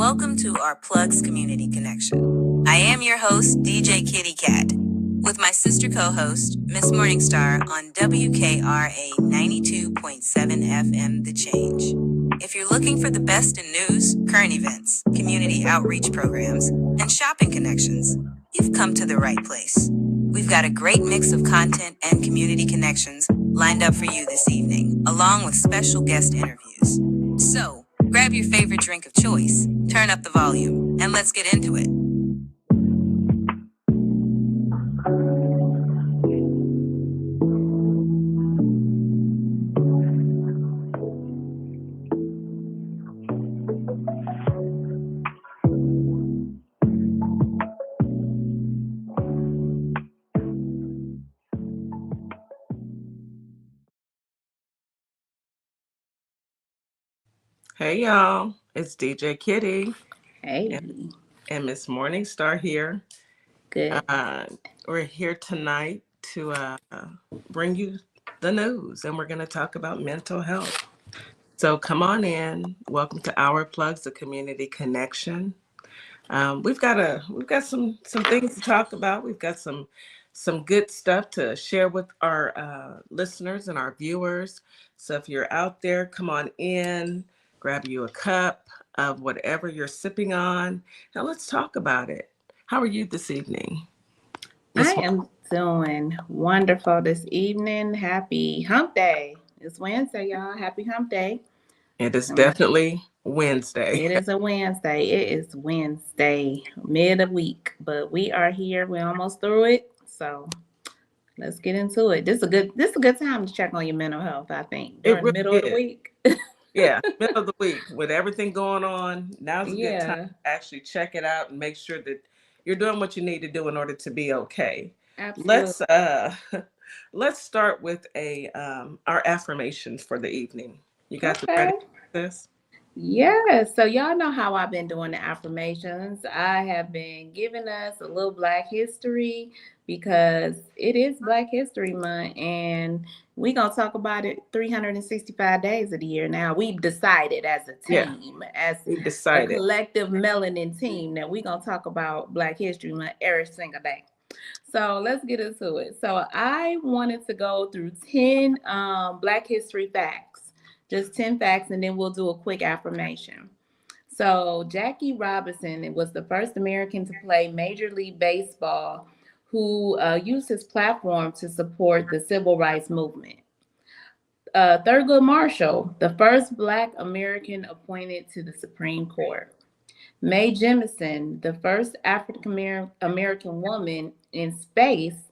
welcome to our Plugs Community Connection. I am your host, DJ Kitty Cat, with my sister co-host, Miss Morningstar on WKRA 92.7 FM The Change. If you're looking for the best in news, current events, community outreach programs, and shopping connections, you've come to the right place. We've got a great mix of content and community connections lined up for you this evening, along with special guest interviews. So, grab your favorite drink of choice, turn up the volume, and let's get into it. Hey y'all, it's DJ Kitty Hey, and Miss Morningstar here. good. We're here tonight to bring you the news, and we're going to talk about mental health. So come on in. Welcome to Our Plugs, the Community Connection. We've got some things to talk about. We've got some good stuff to share with our listeners and our viewers. So if you're out there, come on in. Grab you a cup of whatever you're sipping on, and let's talk about it. How are you this evening? I am doing wonderful this evening. Happy hump day. It's Wednesday, y'all. Happy hump day. It is definitely Wednesday. It is a Wednesday. It is Wednesday, mid of week, but we are here. We're almost through it. So let's get into it. This is a good time to check on your mental health, I think. During the middle of the week. Yeah, middle of the week with everything going on. Now's a good time Yeah. to actually check it out and make sure that you're doing what you need to do in order to be okay. Absolutely. Let's start with our affirmations for the evening. You guys ready Okay. for this? Yeah, so y'all know how I've been doing the affirmations. I have been giving us a little Black history because it is Black History Month, and we're going to talk about it 365 days of the year. Now, we've decided as a team, as We a decided. collective melanin team, that we're going to talk about Black History Month every single day. So let's get into it. So I wanted to go through 10 Black history facts, just 10 facts, and then we'll do a quick affirmation. So Jackie Robinson was the first American to play Major League Baseball who used his platform to support the civil rights movement. Thurgood Marshall, the first Black American appointed to the Supreme Court. Mae Jemison, the first African American woman in space,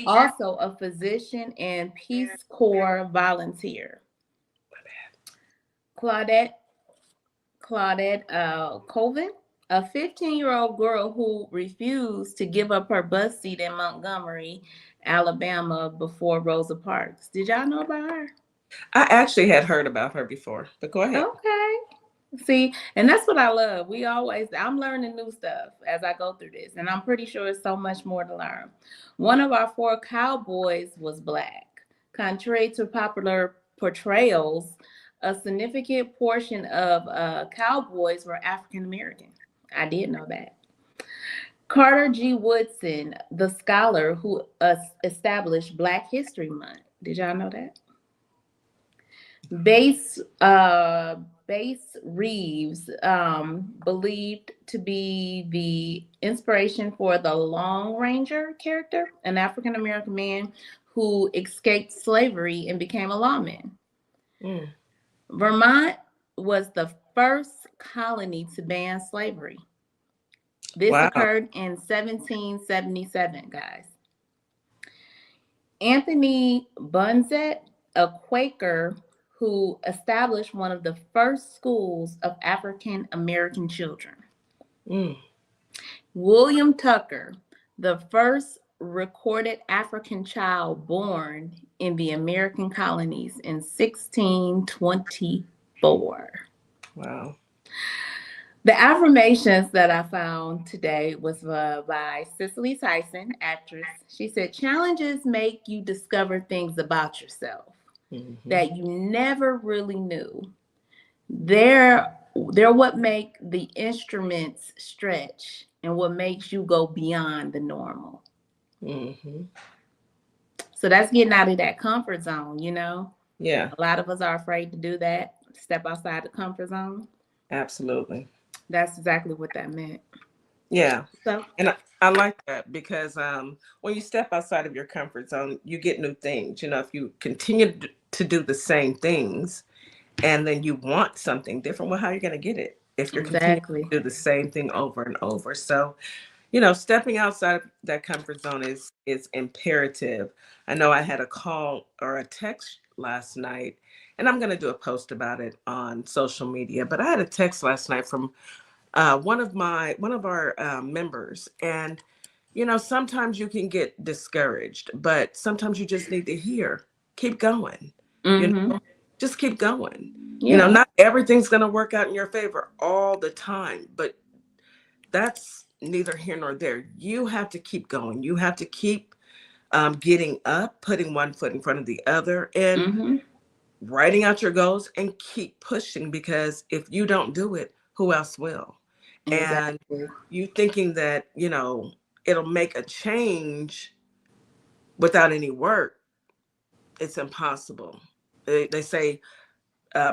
also a physician and Peace Corps volunteer. Claudette Colvin, a 15-year-old girl who refused to give up her bus seat in Montgomery, Alabama before Rosa Parks. Did y'all know about her? I actually had heard about her before, but go ahead. Okay. See, and that's what I love. I'm learning new stuff as I go through this, and I'm pretty sure it's so much more to learn. One of our 4 cowboys was Black. Contrary to popular portrayals, a significant portion of cowboys were African American. I did know that. Carter G. Woodson, the scholar who established Black History Month. Did y'all know that? Bass Reeves, believed to be the inspiration for the Long Ranger character, an African American man who escaped slavery and became a lawman. Vermont was the first colony to ban slavery. This occurred in 1777, guys. Anthony Bunzett, a Quaker who established one of the first schools of African American children. William Tucker, the first recorded African child born in the American colonies in 1624. Wow. The affirmations that I found today was by Cicely Tyson, actress. She said, challenges make you discover things about yourself that you never really knew. There they're what make the instruments stretch and what makes you go beyond the normal. Mm-hmm. So that's getting out of that comfort zone, you know. Yeah, A lot of us are afraid to do that, step outside the comfort zone. absolutely. That's exactly what that meant. Yeah. So, And I like that because when you step outside of your comfort zone, you get new things. You know, if you continue to do the same things and then you want something different, well, how are you going to get it if you're continuing exactly. to do the same thing over and over? So, you know, stepping outside of that comfort zone is imperative. I know I had a call or a text last night, and I'm going to do a post about it on social media. But I had a text last night from one of our members, and you know, sometimes you can get discouraged, but sometimes you just need to hear, keep going. You Mm-hmm. know, just keep going. You know, Yeah. not everything's going to work out in your favor all the time, but that's neither here nor there. You have to keep going. You have to keep getting up, putting one foot in front of the other, and Mm-hmm. writing out your goals and keep pushing, because if you don't do it, who else will? And Exactly. you thinking that, you know, it'll make a change without any work, it's impossible. They say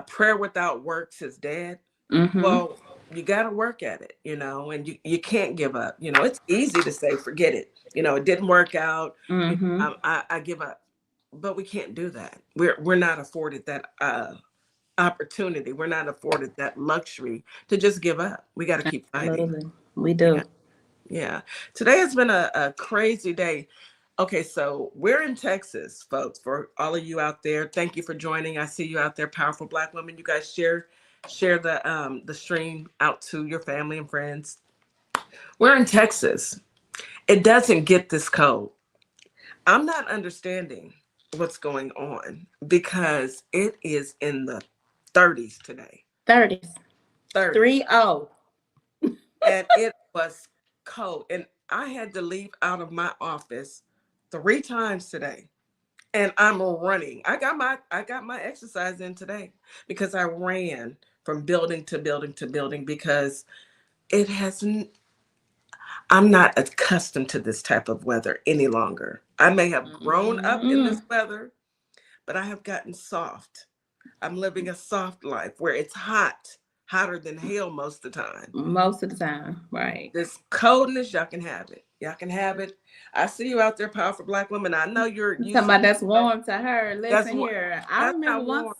prayer without works is dead. Mm-hmm. Well, you got to work at it, you know, and you can't give up. You know, it's easy to say, forget it. You know, it didn't work out. You Mm-hmm. know, I give up. But we can't do that. We're not afforded that opportunity. We're not afforded that luxury to just give up. We got to keep fighting. Absolutely. We Yeah. do. Yeah. Today has been a crazy day. Okay, so we're in Texas, folks. For all of you out there, thank you for joining. I see you out there, powerful Black women. You guys share the stream out to your family and friends. We're in Texas. It doesn't get this cold. I'm not understanding what's going on because it is in the 30s today. 30s. 30s. 3-0. And it was cold. And I had to leave out of my office 3 times today. And I'm running. I got my exercise in today because I ran from building to building to building because it hasn't I'm not accustomed to this type of weather any longer. I may have grown up in Mm-hmm. this weather, but I have gotten soft. I'm living a soft life where it's hot, hotter than hell most of the time. Most of the time. Right. This coldness, y'all can have it. Y'all can have it. I see you out there, powerful Black women. I know you're Talking used to about that's snow. warm to her. That's Listen what. here. I That's remember not warm.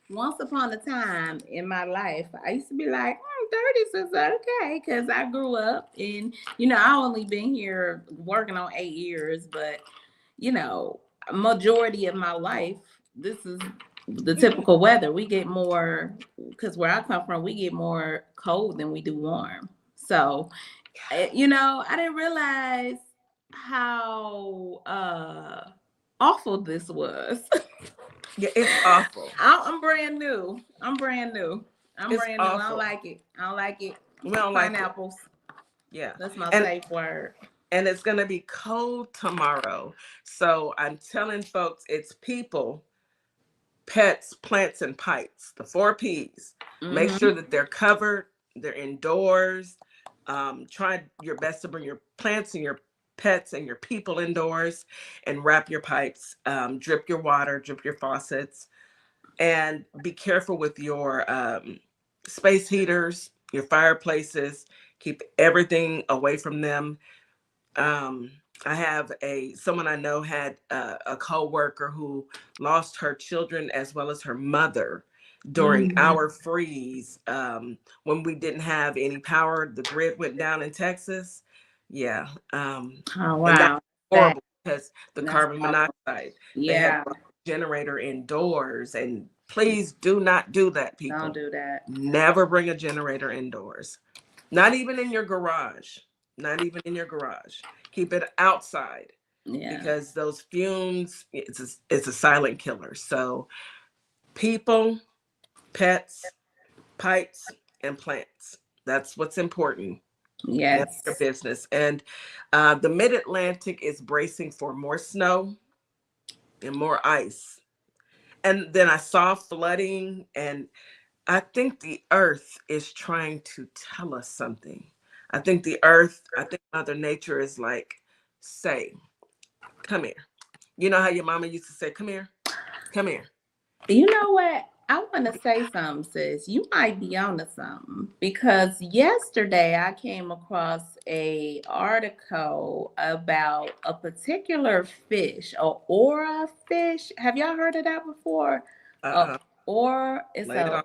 once upon a time in my life, I used to be like, 30s is okay, because I grew up and I only been here working on 8 years, but majority of my life, this is the typical weather. We get more, because where I come from, we get more cold than we do warm. So, I didn't realize how awful this was. Yeah, it's awful. I'm brand new. I'm brand new. I'm It's brand new. I don't awful. like it. I don't like it. We don't like it. Pineapples. Yeah, That's my and safe word. it's gonna be cold tomorrow. So I'm telling folks, it's people, pets, plants, and pipes. The 4 P's. Make Mm-hmm. sure that they're covered. They're indoors. Try your best to bring your plants and your pets and your people indoors, and wrap your pipes. Drip your water. Drip your faucets, and be careful with your space heaters, your fireplaces. Keep everything away from them. um I have someone I know had a co-worker who lost her children as well as her mother during Mm-hmm. our freeze, when we didn't have any power. The grid went down in Texas. Yeah. Oh And that's wow. That horrible because the that's carbon awful. monoxide, they had Yeah. brought the generator indoors. And please do not do that, Don't people. do that. Never bring a generator indoors, not even in your garage. Not even in your garage. Keep it outside, Yeah. because those fumes, it's a silent killer. So people, pets, pipes, and plants. That's what's important. That's your Yes. business. And the Mid-Atlantic is bracing for more snow and more ice. And then I saw flooding, and I think the earth is trying to tell us something. I think Mother Nature is like, say, come here. You know how your mama used to say, come here, come here. You know what? I want to say something, sis. You might be onto something because yesterday I came across a article about a particular fish, a aura fish. Have y'all heard of that before? Or it's Lay it a on.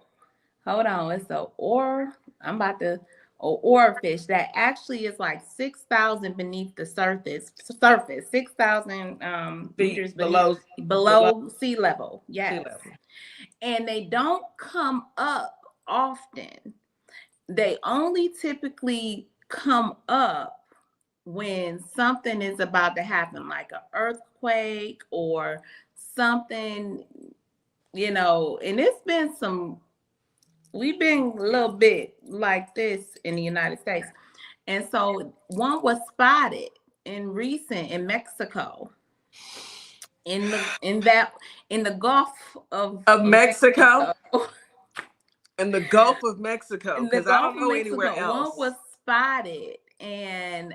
hold on, it's a or I'm about to a aura fish that actually is like 6,000 beneath the surface 6,000 Feet meters below sea level. sea Yes, level. and they don't come up often. They only typically come up when something is about to happen, like an earthquake or something, and we've been a little bit like this in the United States. And so one was spotted in Mexico, in the Gulf Of Mexico? Mexico. In the Gulf of Mexico, In the because I Gulf don't of know anywhere Mexico, one else. was spotted, and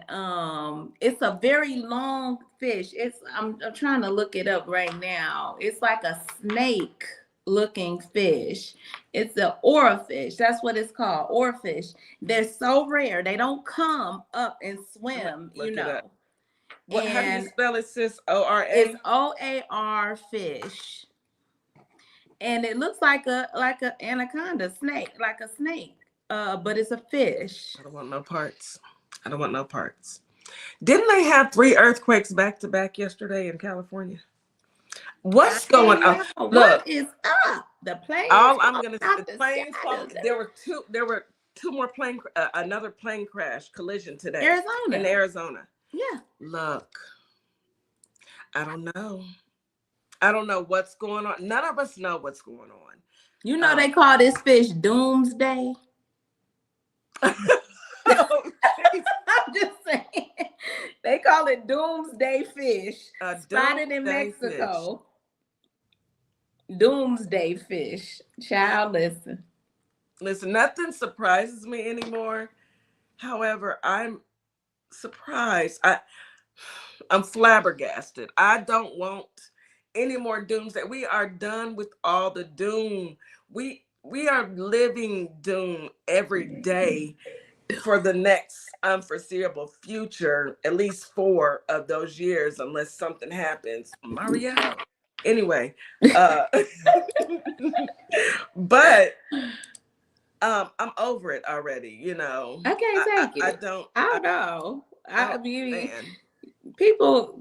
it's a very long fish. I'm trying to look it up right now. It's like a snake looking fish. It's an oarfish. That's what it's called, oarfish. They're so rare. They don't come up and swim, Look it up. What? How do you spell it, sis? O-R-A? It's OAR fish. And it looks like a anaconda snake, like a snake. But it's a fish. I don't want no parts. Didn't they have 3 earthquakes back to back yesterday in California? What's going on? Look, what is up? The plane. All I'm gonna say, planes fall. There were two more another plane crash collision today in Arizona. Yeah. Look, I don't know what's going on. None of us know what's going on. You know they call this fish Doomsday. Oh, I'm just saying. They call it Doomsday fish. Spotted in Mexico. Doomsday fish. Child, listen. Listen, nothing surprises me anymore. However, I'm surprised. I'm flabbergasted. I don't want any more doomsday. We are done with all the doom. We are living doom every day for the next unforeseeable future, at least 4 of those years, unless something happens. Mario. Anyway, but I'm over it already, I can't take it. I don't know. I mean, people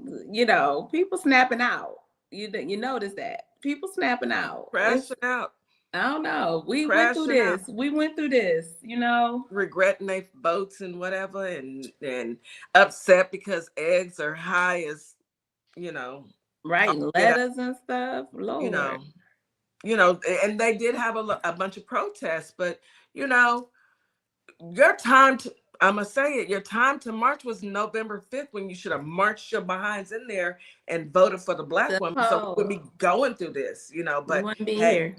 snapping out. You notice that. People snapping out. Crashing out. I don't know. We went through this. Regretting their boats and whatever, and upset because eggs are high as, right, lettuce and stuff. Lord. And they did have a bunch of protests, but your time to, I'm gonna say it, your time to march was November 5th, when you should have marched your behinds in there and voted for the Black woman, so we wouldn't be going through this, but wouldn't be here.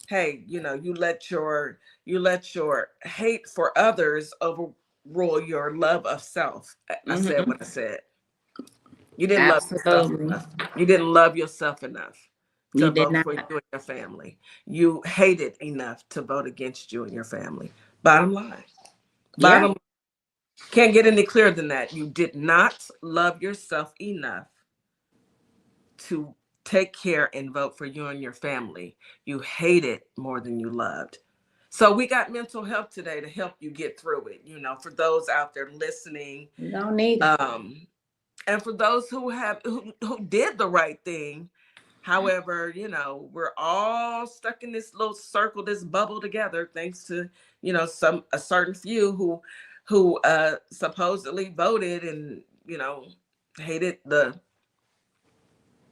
Hey, you let your hate for others overrule your love of self. I said what I said. You didn't love yourself enough. You didn't love yourself enough to vote for you and your family. You hated enough to vote against you and your family. Bottom line. Can't get any clearer than that. You did not love yourself enough to take care and vote for you and your family. You hated more than you loved. So we got mental health today to help you get through it. For those out there listening, you don't need it. And for those who did the right thing. However, we're all stuck in this little circle, this bubble together, thanks to a certain few who supposedly voted and hated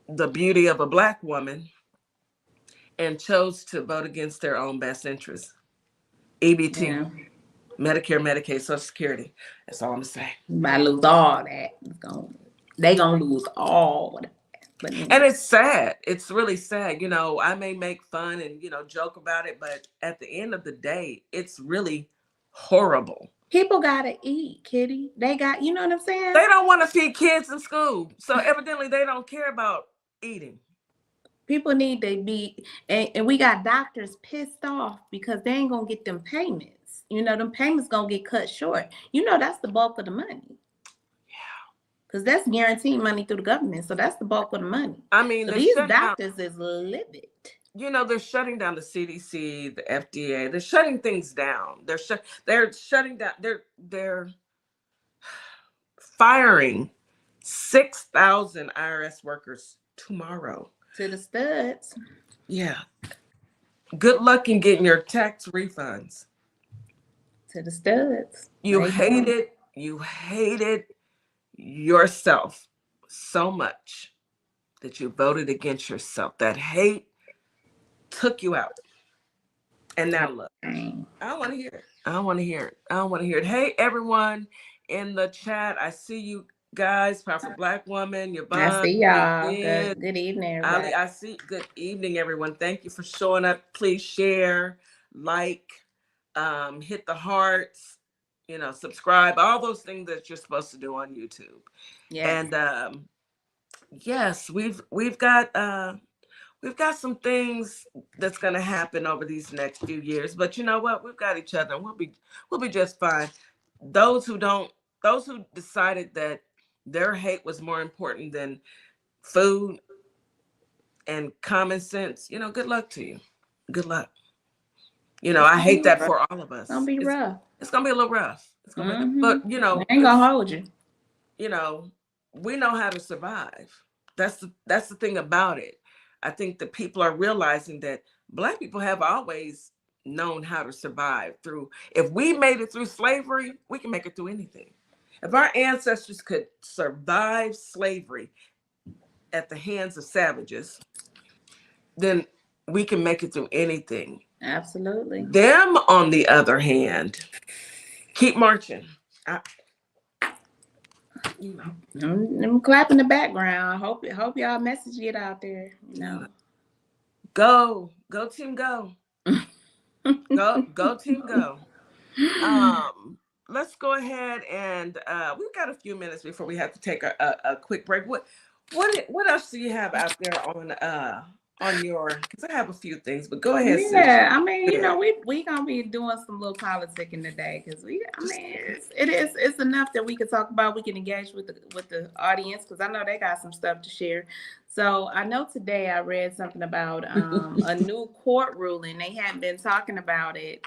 the beauty of a Black woman and chose to vote against their own best interests. EBT, Medicare, Medicaid, Social Security. That's all I'm saying. Might lose all that. They gonna lose all that. But And anyway, it's sad. It's really sad. I may make fun and, joke about it, but at the end of the day, it's really horrible. people gotta eat, Kitty. They got, you know what I'm saying? They don't want to feed kids in school. So evidently they don't care about eating. People need to be, and we got doctors pissed off because they ain't gonna get them payments. Them payments gonna get cut short. That's the bulk of the money. Because that's guaranteed money through the government. So that's the bulk of the money. I mean, So they're these shutting down. doctors is livid. They're shutting down the CDC, the FDA. They're shutting things down. They're shutting down. They're firing 6,000 IRS workers tomorrow. To the studs. Yeah. Good luck in getting your tax refunds. To the studs. You hated yourself so much that you voted against yourself. That hate took you out. And now look, I don't want to hear it. I don't want to hear it. I don't want to hear it. Hey, everyone in the chat. I see you guys. Powerful Black Woman, Yvonne. I see y'all. Good evening, everybody. Ali, I see. Good evening, everyone. Thank you for showing up. Please share, like, hit the hearts, subscribe, all those things that you're supposed to do on YouTube. Yes. And yes, we've got some things that's going to happen over these next few years, but you know what? We've got each other, and we'll be just fine. Those who decided that their hate was more important than food and common sense, good luck to you. Good luck. I hate that for all of us. It's gonna be rough. It's gonna be a little rough. It's gonna be, but I ain't gonna hold you. We know how to survive. That's the thing about it. I think that people are realizing that Black people have always known how to survive through. If we made it through slavery, we can make it through anything. If our ancestors could survive slavery at the hands of savages, then we can make it through anything. Absolutely. Them, on the other hand, keep marching. I'm clapping the background. Hope y'all message get out there. Go team, go. go team, go. Let's go ahead and we've got a few minutes before we have to take a quick break. What else do you have out there on your, because I have a few things, but go ahead. Yeah, I mean, we gonna be doing some little politicking today because it's enough that we can talk about. We can engage with the audience because I know they got some stuff to share. So I know today I read something about a new court ruling. They hadn't been talking about it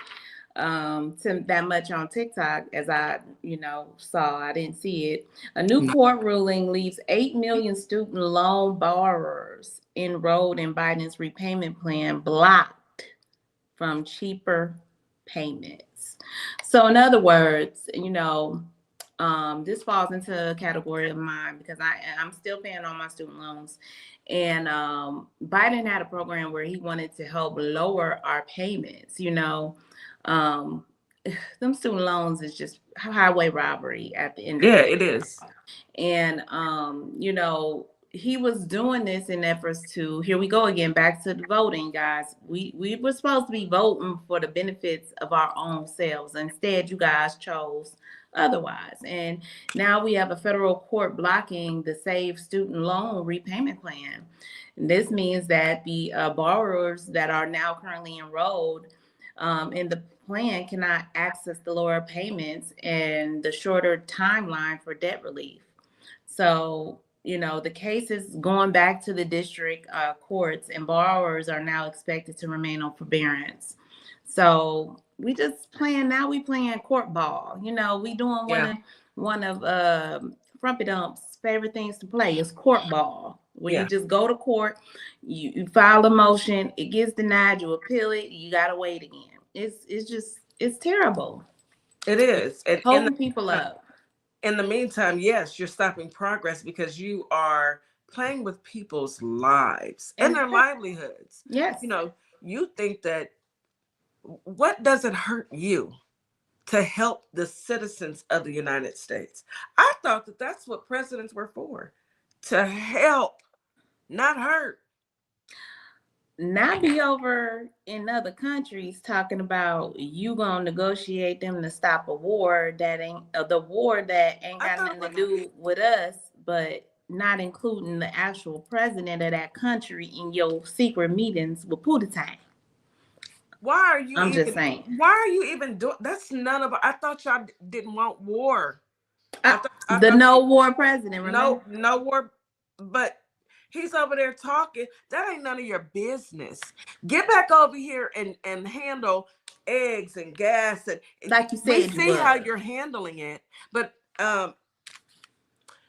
that much on TikTok as I saw. I didn't see it. A new court ruling leaves 8 million student loan borrowers enrolled in Biden's repayment plan blocked from cheaper payments. So in other words, this falls into a category of mine because I'm still paying on my student loans. And Biden had a program where he wanted to help lower our payments. Them student loans is just highway robbery at the end of the day. Yeah, it is. And he was doing this in efforts to, here we go again, back to the voting, guys. We were supposed to be voting for the benefits of our own selves. Instead, you guys chose otherwise. And now we have a federal court blocking the SAVE student loan repayment plan. And this means that the borrowers that are now currently enrolled in the plan cannot access the lower payments and the shorter timeline for debt relief. So, the case is going back to the district courts, and borrowers are now expected to remain on forbearance. So we playing court ball. We doing one of Frumpy Dump's favorite things to play is court ball, where you just go to court, you file a motion, it gets denied, you appeal it, you gotta wait again. It's terrible. It is. And holding people up. In the meantime, yes, you're stopping progress because you are playing with people's lives and their livelihoods. Yes. You think that, what does it hurt you to help the citizens of the United States? I thought that that's what presidents were for, to help not hurt. Not be over in other countries talking about you gonna negotiate them to stop a war that ain't the war that ain't I got thought it nothing to was. do with us, but not including the actual president of that country in your secret meetings with Putin. Why are you I'm just even? saying. Why are you even doing? That's none of. I thought y'all didn't want war. I The thought no war president, remember? no war, but he's over there talking. That ain't none of your business. Get back over here and handle eggs and gas and Like you we said you see how was. you're handling it. But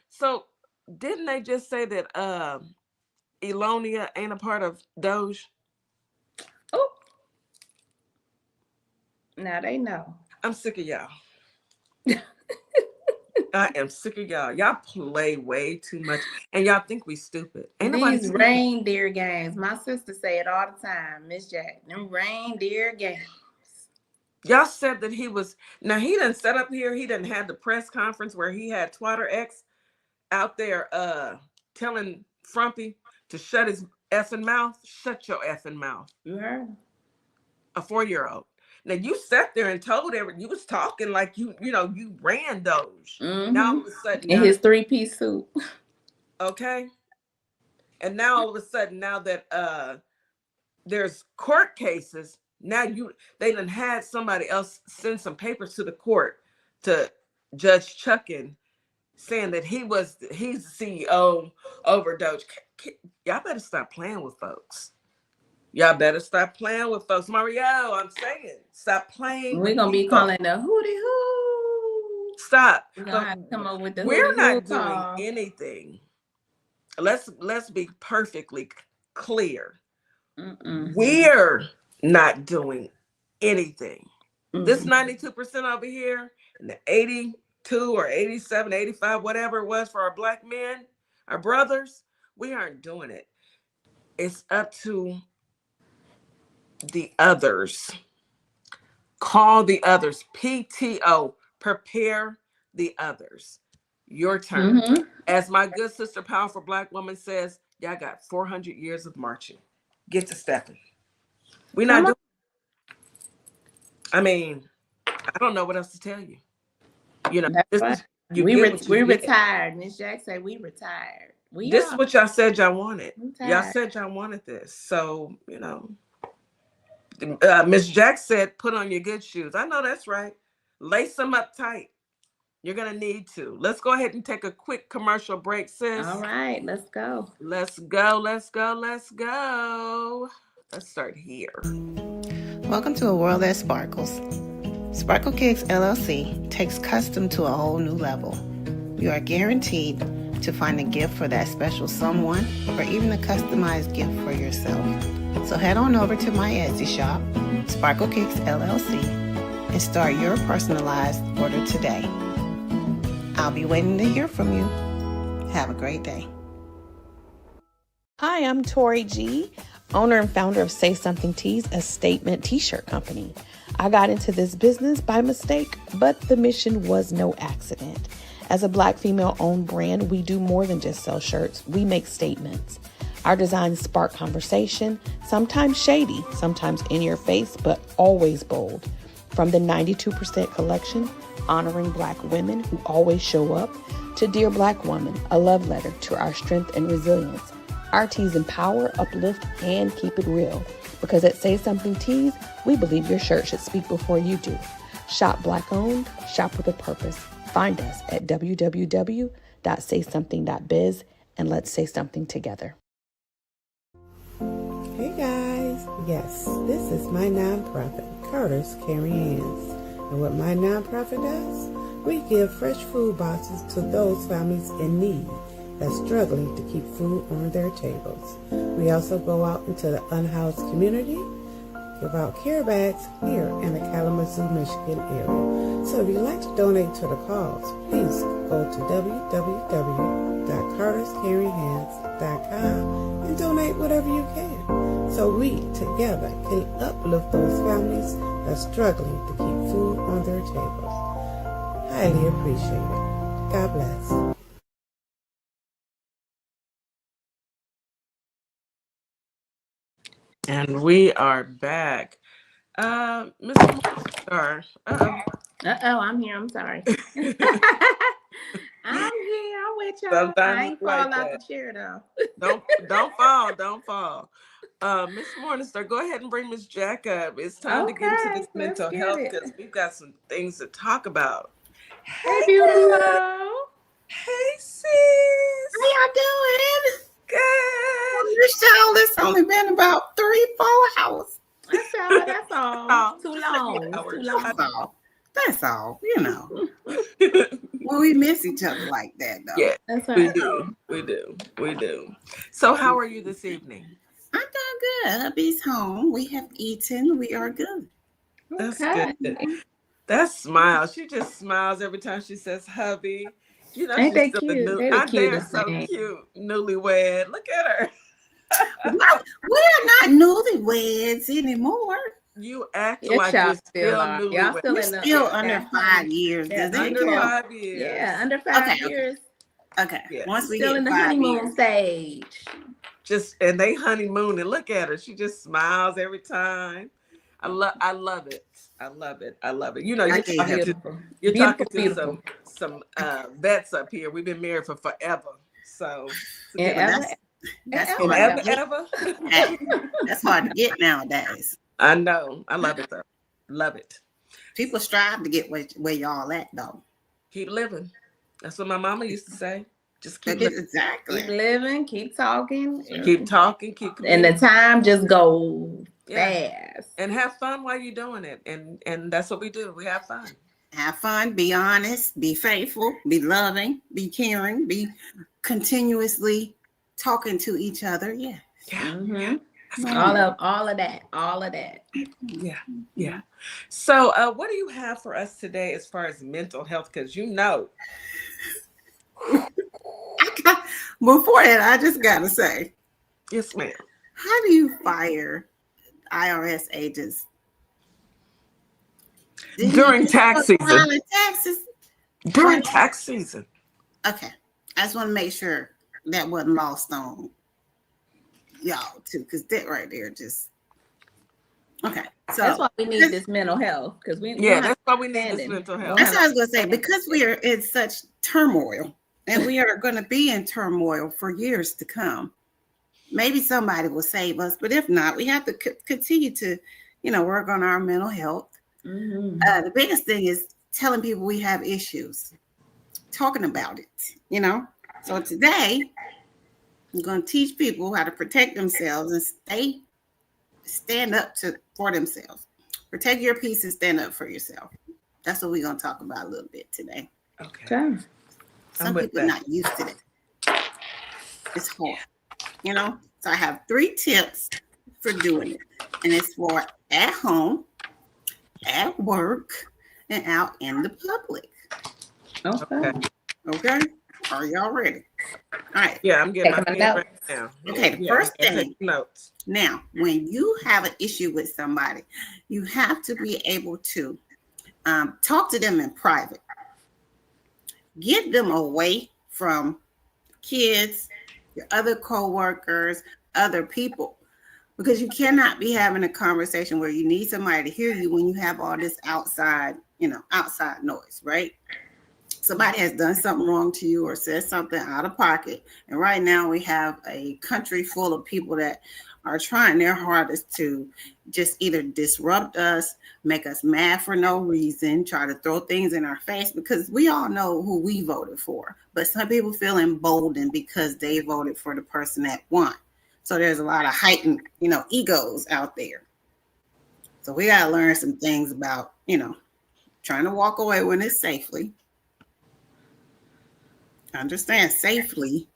so didn't they just say that Elonia ain't a part of Doge? Oh, now they know. I'm sick of y'all. I am sick of y'all. Y'all play way too much, and y'all think we stupid. Ain't nobody These stupid. reindeer games. My sister say it all the time, Miss Jack. Them reindeer games. Y'all said that he was. Now he done set up here. He done had the press conference where he had Twitter X out there telling Frumpy to shut his effing mouth. Shut your effing mouth. You heard? A 4-year-old. Now you sat there and told everyone, you was talking like you ran Doge. Now all of a sudden In now his 3-piece suit. okay. And now all of a sudden now that there's court cases, now they done had somebody else send some papers to the court to Judge Chuckin saying that he's the CEO over Doge. Y'all better stop playing with folks. Y'all better stop playing with folks. Mario, I'm saying, stop playing We're with gonna be people. calling the hootie hoo. Stop. We're gonna But have to come up with the we're hootie hoo not doing call. anything. Let's be perfectly clear. Mm-mm. We're not doing anything. Mm-mm. This 92% over here and the 82 or 87, 85, whatever it was for our black men, our brothers, we aren't doing it. It's up to the others. Call the others. PTO. Prepare the others. Your turn. Mm-hmm. As my good sister, powerful black woman says, y'all got 400 years of marching. Get to stepping. We're not doing. I mean, I don't know what else to tell you. That's This right. is you get what you We get. retired. Miss Jack said we retired. We This is are what y'all said y'all wanted. Y'all retired. said y'all wanted this. So, Miss Jack said, put on your good shoes. I know that's right. Lace them up tight. You're going to need to. Let's go ahead and take a quick commercial break, sis. All right, let's go. Let's go. Let's go. Let's go. Let's start here. Welcome to a world that sparkles. Sparkle Kicks LLC takes custom to a whole new level. You are guaranteed to find a gift for that special someone or even a customized gift for yourself. So head on over to my Etsy shop, Sparkle Kicks LLC, and start your personalized order today. I'll be waiting to hear from you. Have a great day. Hi, I'm Tori G, owner and founder of Say Something Tees, a statement t-shirt company. I got into this business by mistake, but the mission was no accident. As a Black female-owned brand, we do more than just sell shirts. We make statements. Our designs spark conversation, sometimes shady, sometimes in your face, but always bold. From the 92% collection, honoring Black women who always show up, to Dear Black Woman, a love letter to our strength and resilience. Our tees empower, uplift, and keep it real. Because at Say Something Tees, we believe your shirt should speak before you do. Shop Black owned, shop with a purpose. Find us at www.saysomething.biz and let's say something together. Hey guys, yes, this is my nonprofit, Carter's Caring Hands. And what my nonprofit does, we give fresh food boxes to those families in need that's struggling to keep food on their tables. We also go out into the unhoused community, give out care bags here in the Kalamazoo, Michigan area. So if you'd like to donate to the cause, please go to www.carterscaringhands.com and donate whatever you can, so we together can uplift those families that's struggling to keep food on their tables. Highly appreciate it. God bless. And we are back. Mr. Morningstar. I'm here. I'm sorry. I'm here. I'm with y'all. Sometimes I it's ain't like fall out that. the chair though. Don't fall. Miss Morningstar, go ahead and bring Miss Jack up. It's time to get into Okay, this let's mental get health it. because we've got some things to talk about. Hey, Hey girl. beautiful. Hey How sis. y'all doing? Good. On this show, it's only been about 3-4 hours. That's all. Oh, Too just a few long. It's too hours. long. That's all. That's all. Well, we miss each other like that, though. Yeah, That's we right. do. We do. We do. So how are you this evening? I'm doing good. Hubby's home. We have eaten. We are good. That's good. Okay. That smile. She just smiles every time she says hubby. You know Ain't she's they still a cute? new. They the They are cutest so thing. cute. Newlywed. Look at her. What? We're not newlyweds anymore. You act Yes, like you're y'all still still are. Y'all newlywed. still We're in the still that under honey. 5 years. That Does it Under count? 5 years. Yeah, under 5 years. Okay. Yes. Once we Still in hit the 5 honeymoon years. stage. And they honeymoon and look at her. She just smiles every time. I love it. I love it. I love it. You know, I you're gave her. talking Beautiful, to beautiful. some vets up here. We've been married for forever. So it's a And good Well, ever, that's and hard to ever. get. ever. Hey, that's hard to get nowadays. I know. I love it though. Love it. People strive to get where y'all at, though. Keep living. That's what my mama used to say. Just keep living. Exactly. Keep living, keep talking, Keep talking, keep and the communicating. time just go Yeah. fast. And have fun while you're doing it. And that's what we do. We have fun. Have fun, be honest, be faithful, be loving, be caring, be continuously talking to each other. Yeah. Yeah. Mm-hmm. That's All of that. Yeah, yeah. So, what do you have for us today as far as mental health? Because Before that, I just got to say, yes, ma'am. how do you fire IRS agents? During tax season. Taxes? During tax season. Okay. I just want to make sure that wasn't lost on y'all, too, because that right there just. Okay. So That's why we need this mental health because that's why we need this mental health. That's what I was going to say. Because we are in such turmoil and we are going to be in turmoil for years to come. Maybe somebody will save us, but if not, we have to continue to, work on our mental health. Mm-hmm. The biggest thing is telling people we have issues, talking about it, So today, I'm going to teach people how to protect themselves and stand up for themselves. Protect your peace and stand up for yourself. That's what we're going to talk about a little bit today. Okay. Some people are not used to it. It's hard, So I have 3 tips for doing it. And it's for at home, at work, and out in the public. Okay. Are y'all ready? All right. Yeah, I'm getting my pen right now. Okay, the first thing. Notes. Now, when you have an issue with somebody, you have to be able to talk to them in private. Get them away from kids, your other coworkers, other people. Because you cannot be having a conversation where you need somebody to hear you when you have all this outside noise, right? Somebody has done something wrong to you or said something out of pocket. And right now we have a country full of people that are trying their hardest to just either disrupt us, make us mad for no reason, try to throw things in our face, because we all know who we voted for. But some people feel emboldened because they voted for the person that won. So there's a lot of heightened, egos out there. So we got to learn some things about, trying to walk away when it's safely. Understand safely.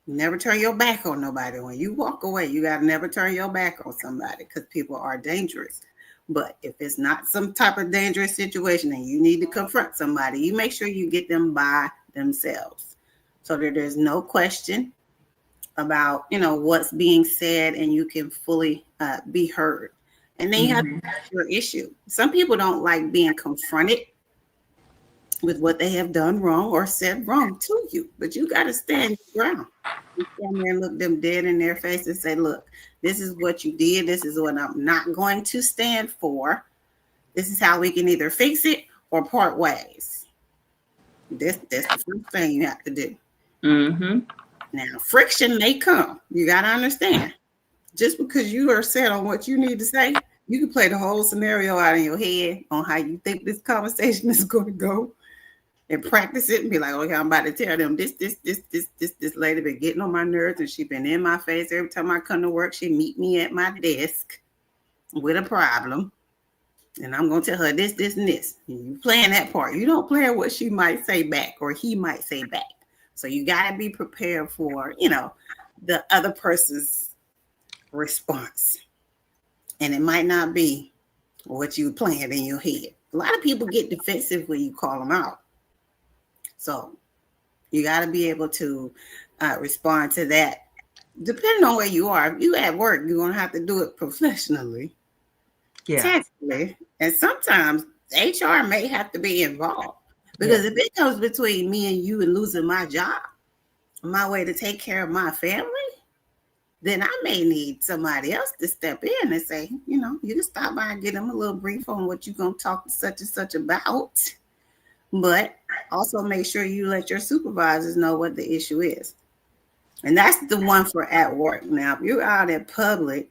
Never turn your back on nobody. When you walk away, you got to never turn your back on somebody because people are dangerous. But if it's not some type of dangerous situation and you need to confront somebody, you make sure you get them by themselves so that there's no question about, what's being said and you can fully be heard. And then you have your issue. Some people don't like being confronted. with what they have done wrong or said wrong to you. But you got to stand your ground. You stand there and look them dead in their face and say, look, this is what you did. This is what I'm not going to stand for. This is how we can either fix it or part ways. That's the first thing you have to do. Mm-hmm. Now, friction may come. You got to understand. Just because you are set on what you need to say, you can play the whole scenario out in your head on how you think this conversation is going to go and practice it and be like, okay, I'm about to tell them this lady been getting on my nerves and she been in my face every time I come to work. She meet me at my desk with a problem. And I'm going to tell her this, and this. And you playing that part. You don't play what she might say back or he might say back. So you got to be prepared for, the other person's response. And it might not be what you planned in your head. A lot of people get defensive when you call them out. So you got to be able to respond to that. Depending on where you are, if you at work, you're going to have to do it professionally. Yeah. Technically. And sometimes HR may have to be involved. Because if it comes between me and you and losing my job, my way to take care of my family, then I may need somebody else to step in and say, you can stop by and get them a little brief on what you're going to talk to such and such about. But also make sure you let your supervisors know what the issue is. And that's the one for at work. Now, if you're out in public,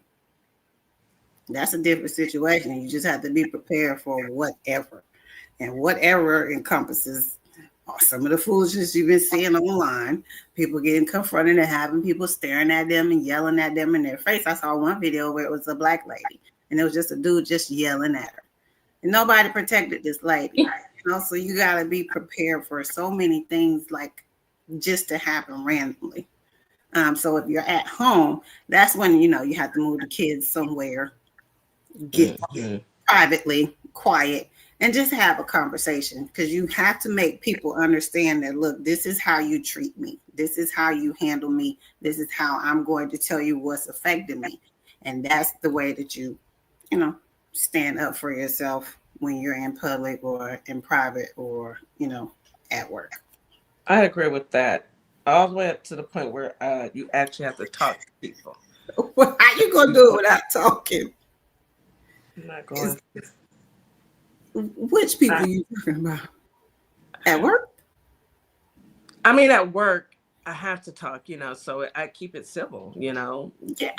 that's a different situation. You just have to be prepared for whatever. And whatever encompasses some of the foolishness you've been seeing online, people getting confronted and having people staring at them and yelling at them in their face. I saw one video where it was a black lady and it was just a dude just yelling at her. And nobody protected this lady. So you got to be prepared for so many things like just to happen randomly. So if you're at home, that's when, you have to move the kids somewhere, get privately quiet, and just have a conversation, because you have to make people understand that, look, this is how you treat me. This is how you handle me. This is how I'm going to tell you what's affecting me. And that's the way that you, stand up for yourself when you're in public or in private or, at work. I agree with that. All the way up to the point where you actually have to talk to people. Well, how you going to do it without talking? I'm not going to. Which people are you talking about? At work? I mean, at work, I have to talk, so I keep it civil, Yeah.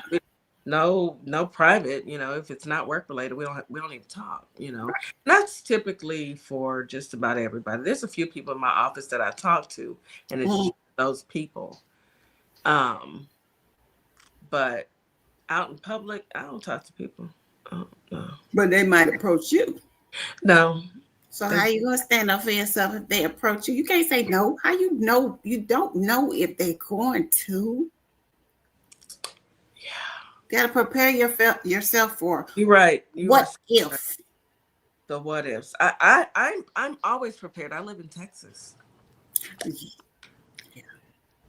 No private, if it's not work related, we don't need to talk, That's typically for just about everybody. There's a few people in my office that I talk to, and it's just those people. But out in public, I don't talk to people. No. But they might approach you. No. So how you gonna stand up for yourself if they approach you? You can't say no. How you know? You don't know if they're going to. Yeah. You gotta prepare yourself for. You're right. What if? The what ifs. I'm always prepared. I live in Texas. Yeah.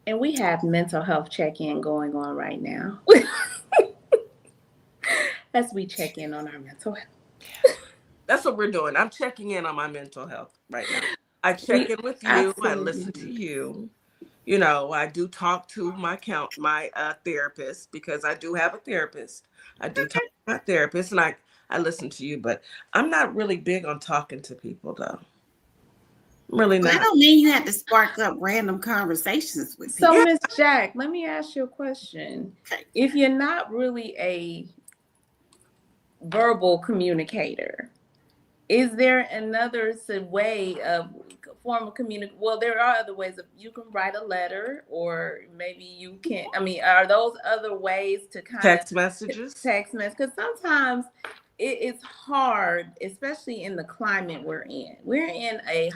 And we have mental health check-in going on right now. As we check in on our mental health. That's what we're doing. I'm checking in on my mental health right now. I check in with you. Absolutely. I listen to you. I do talk to my therapist, because I do have a therapist. I do talk to my therapist, and I listen to you, but I'm not really big on talking to people, though. Really not. That don't mean you have to spark up random conversations with people. So, Miss Jack, let me ask you a question. Okay. If you're not really a verbal communicator, is there another form of communication? Well, there are other ways. You can write a letter, or maybe you can. I mean, are those other ways to text messages? Text message, because sometimes it's hard, especially in the climate we're in. We're in a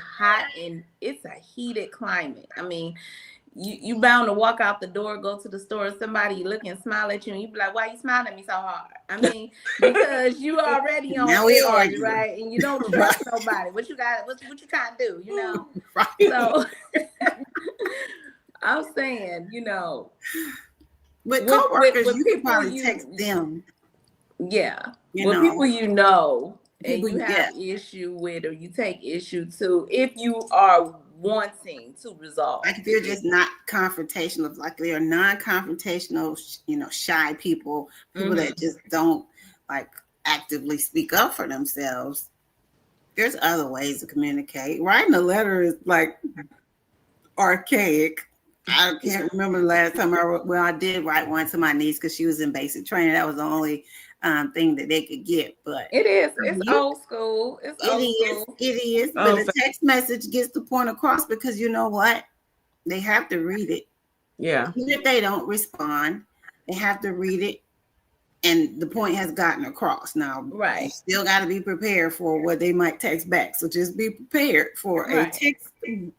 it's a heated climate. I mean, you bound to walk out the door, go to the store, somebody look and smile at you, and you be like, why you smiling at me so hard? I mean, because you already on edge, right? And you don't trust nobody. What you trying to do, Right. So I'm saying, But coworkers, you can probably text them. Yeah. People and people, you yeah, have issue with, or you take issue to, if you are wanting to resolve like if the you're issue. just not confrontational, like they're non-confrontational, shy people, people Mm-hmm. that just don't like actively speak up for themselves. There's other ways to communicate. Writing a letter is like archaic. I can't remember the last time I wrote. Well, I did write one to my niece because she was in basic training. That was the only thing that they could get. But It is. It's you, old school. It's it old is, school. it is. But Oh, a text message gets the point across because you know what? They have to read it. yeah. Even if they don't respond, they have to read it, and the point has gotten across. Now, you Right. still got to be prepared for what they might text back. So just be prepared for a Right. text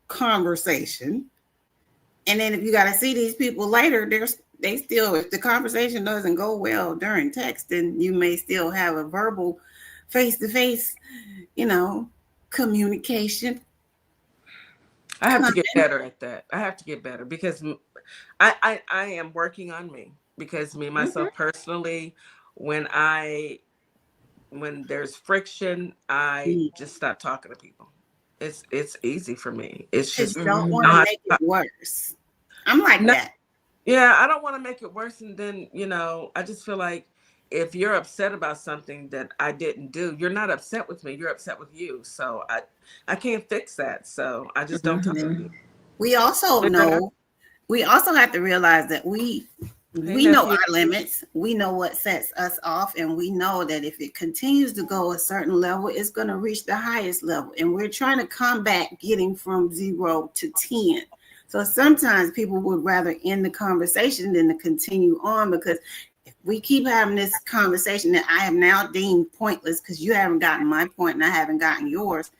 conversation. And then if you got to see these people later, they still, if the conversation doesn't go well during text, then you may still have a verbal face-to-face, communication. I have to get better at that. I have to get better because I am working on me, because me myself personally, when there's friction, I just stop talking to people. It's easy for me. It's Because just you don't you want know to how make it worse. I'm like no, that. yeah, I don't want to make it worse, and then I just feel like if you're upset about something that I didn't do, you're not upset with me. You're upset with you. So I can't fix that. So I just don't talk to Mm-hmm. you. We also Is that know, we also have to realize that hey we know nephew? our limits. We know what sets us off, and we know that if it continues to go a certain level, it's going to reach the highest level. And we're trying to combat getting from 0 to 10. So sometimes people would rather end the conversation than to continue on, because if we keep having this conversation that I have now deemed pointless because you haven't gotten my point and I haven't gotten yours,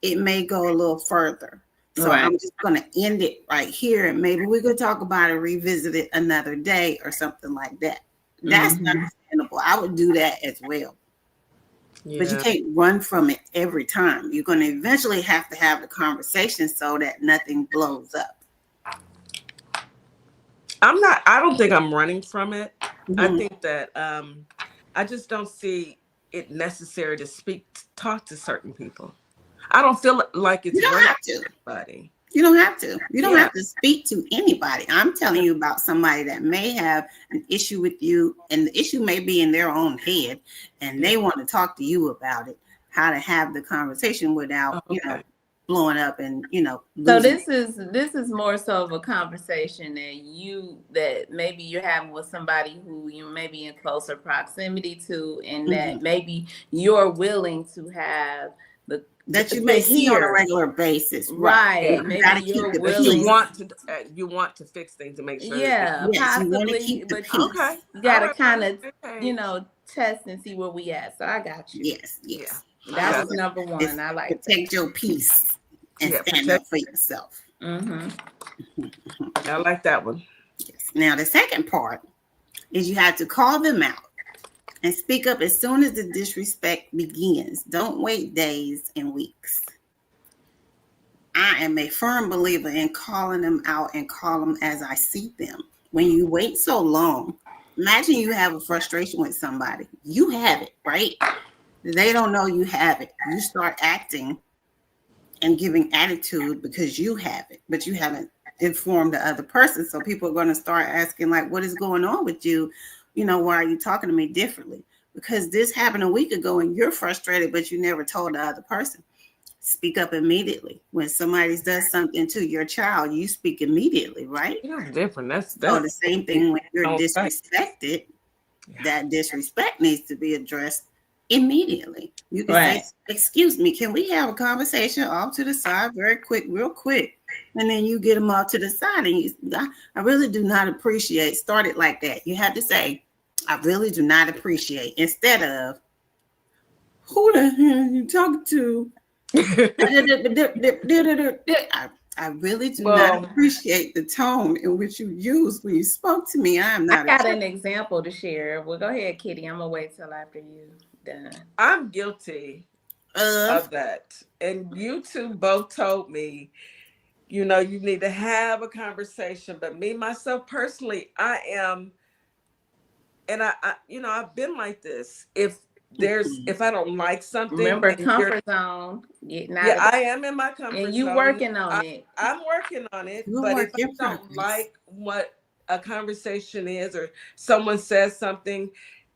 it may go a little further. So Right. I'm just going to end it right here, and maybe we could talk about it, revisit it another day or something like that. That's understandable. I would do that as well. But you Yeah. can't run from it every time. You're going to eventually have to have the conversation so that nothing blows up. I don't think I'm running from it. I Mhm. think that I just don't see it necessary to talk to certain people. I don't feel like You it's don't worth have to. anybody. You don't have to. You don't Yeah. have to speak to anybody. I'm telling you about somebody that may have an issue with you, and the issue may be in their own head, and they want to talk to you about it, how to have the conversation without, Okay. blowing up and, So losing. this is more so of a conversation that maybe you're having with somebody who you may be in closer proximity to, and that maybe you're willing to have that you to may see on a hear. regular basis. Right. Yeah. You Maybe got to keep you're the You willing. peace. want to fix things and make sure that Yeah, Yes, you want to possibly, keep the but okay. peace. you All gotta right, we're on kind the of, same page. test and see where we at. So I got you. Yes, Yeah. yes. I That got was it. number It's one. I like that. protect your peace and Yeah, stand up protect. for yourself. Mm-hmm. I like that one. Yes. Now, the second part is you have to call them out and speak up as soon as the disrespect begins. Don't wait days and weeks. I am a firm believer in calling them out and call them as I see them. When you wait so long, imagine you have a frustration with somebody. You have it, right? They don't know you have it. You start acting and giving attitude because you have it, but you haven't informed the other person. So people are going to start asking, like, what is going on with you? Why are you talking to me differently? Because this happened a week ago and you're frustrated, but you never told the other person. Speak up immediately. When somebody does something to your child, you speak immediately, right? Different. That's So the same thing when you're Okay. disrespected, Yeah. that disrespect needs to be addressed immediately. You can Right. say, excuse me, can we have a conversation off to the side real quick? And then you get them off to the side and I really do not appreciate, start it like that. You have to say, I really do not appreciate, instead of, who the hell are you talking to? I really do not appreciate the tone in which you used when you spoke to me. I am I not got an example to share. Well, go ahead, Kitty. I'm gonna wait till after you done. I'm guilty of that. And you two both told me, you need to have a conversation. But me, myself, personally, I am, and I've been like this. If if I don't like something, Remember, comfort zone. Yeah, I am in my comfort zone. And you working on it. I'm working on it. But if I don't like what a conversation is, or someone says something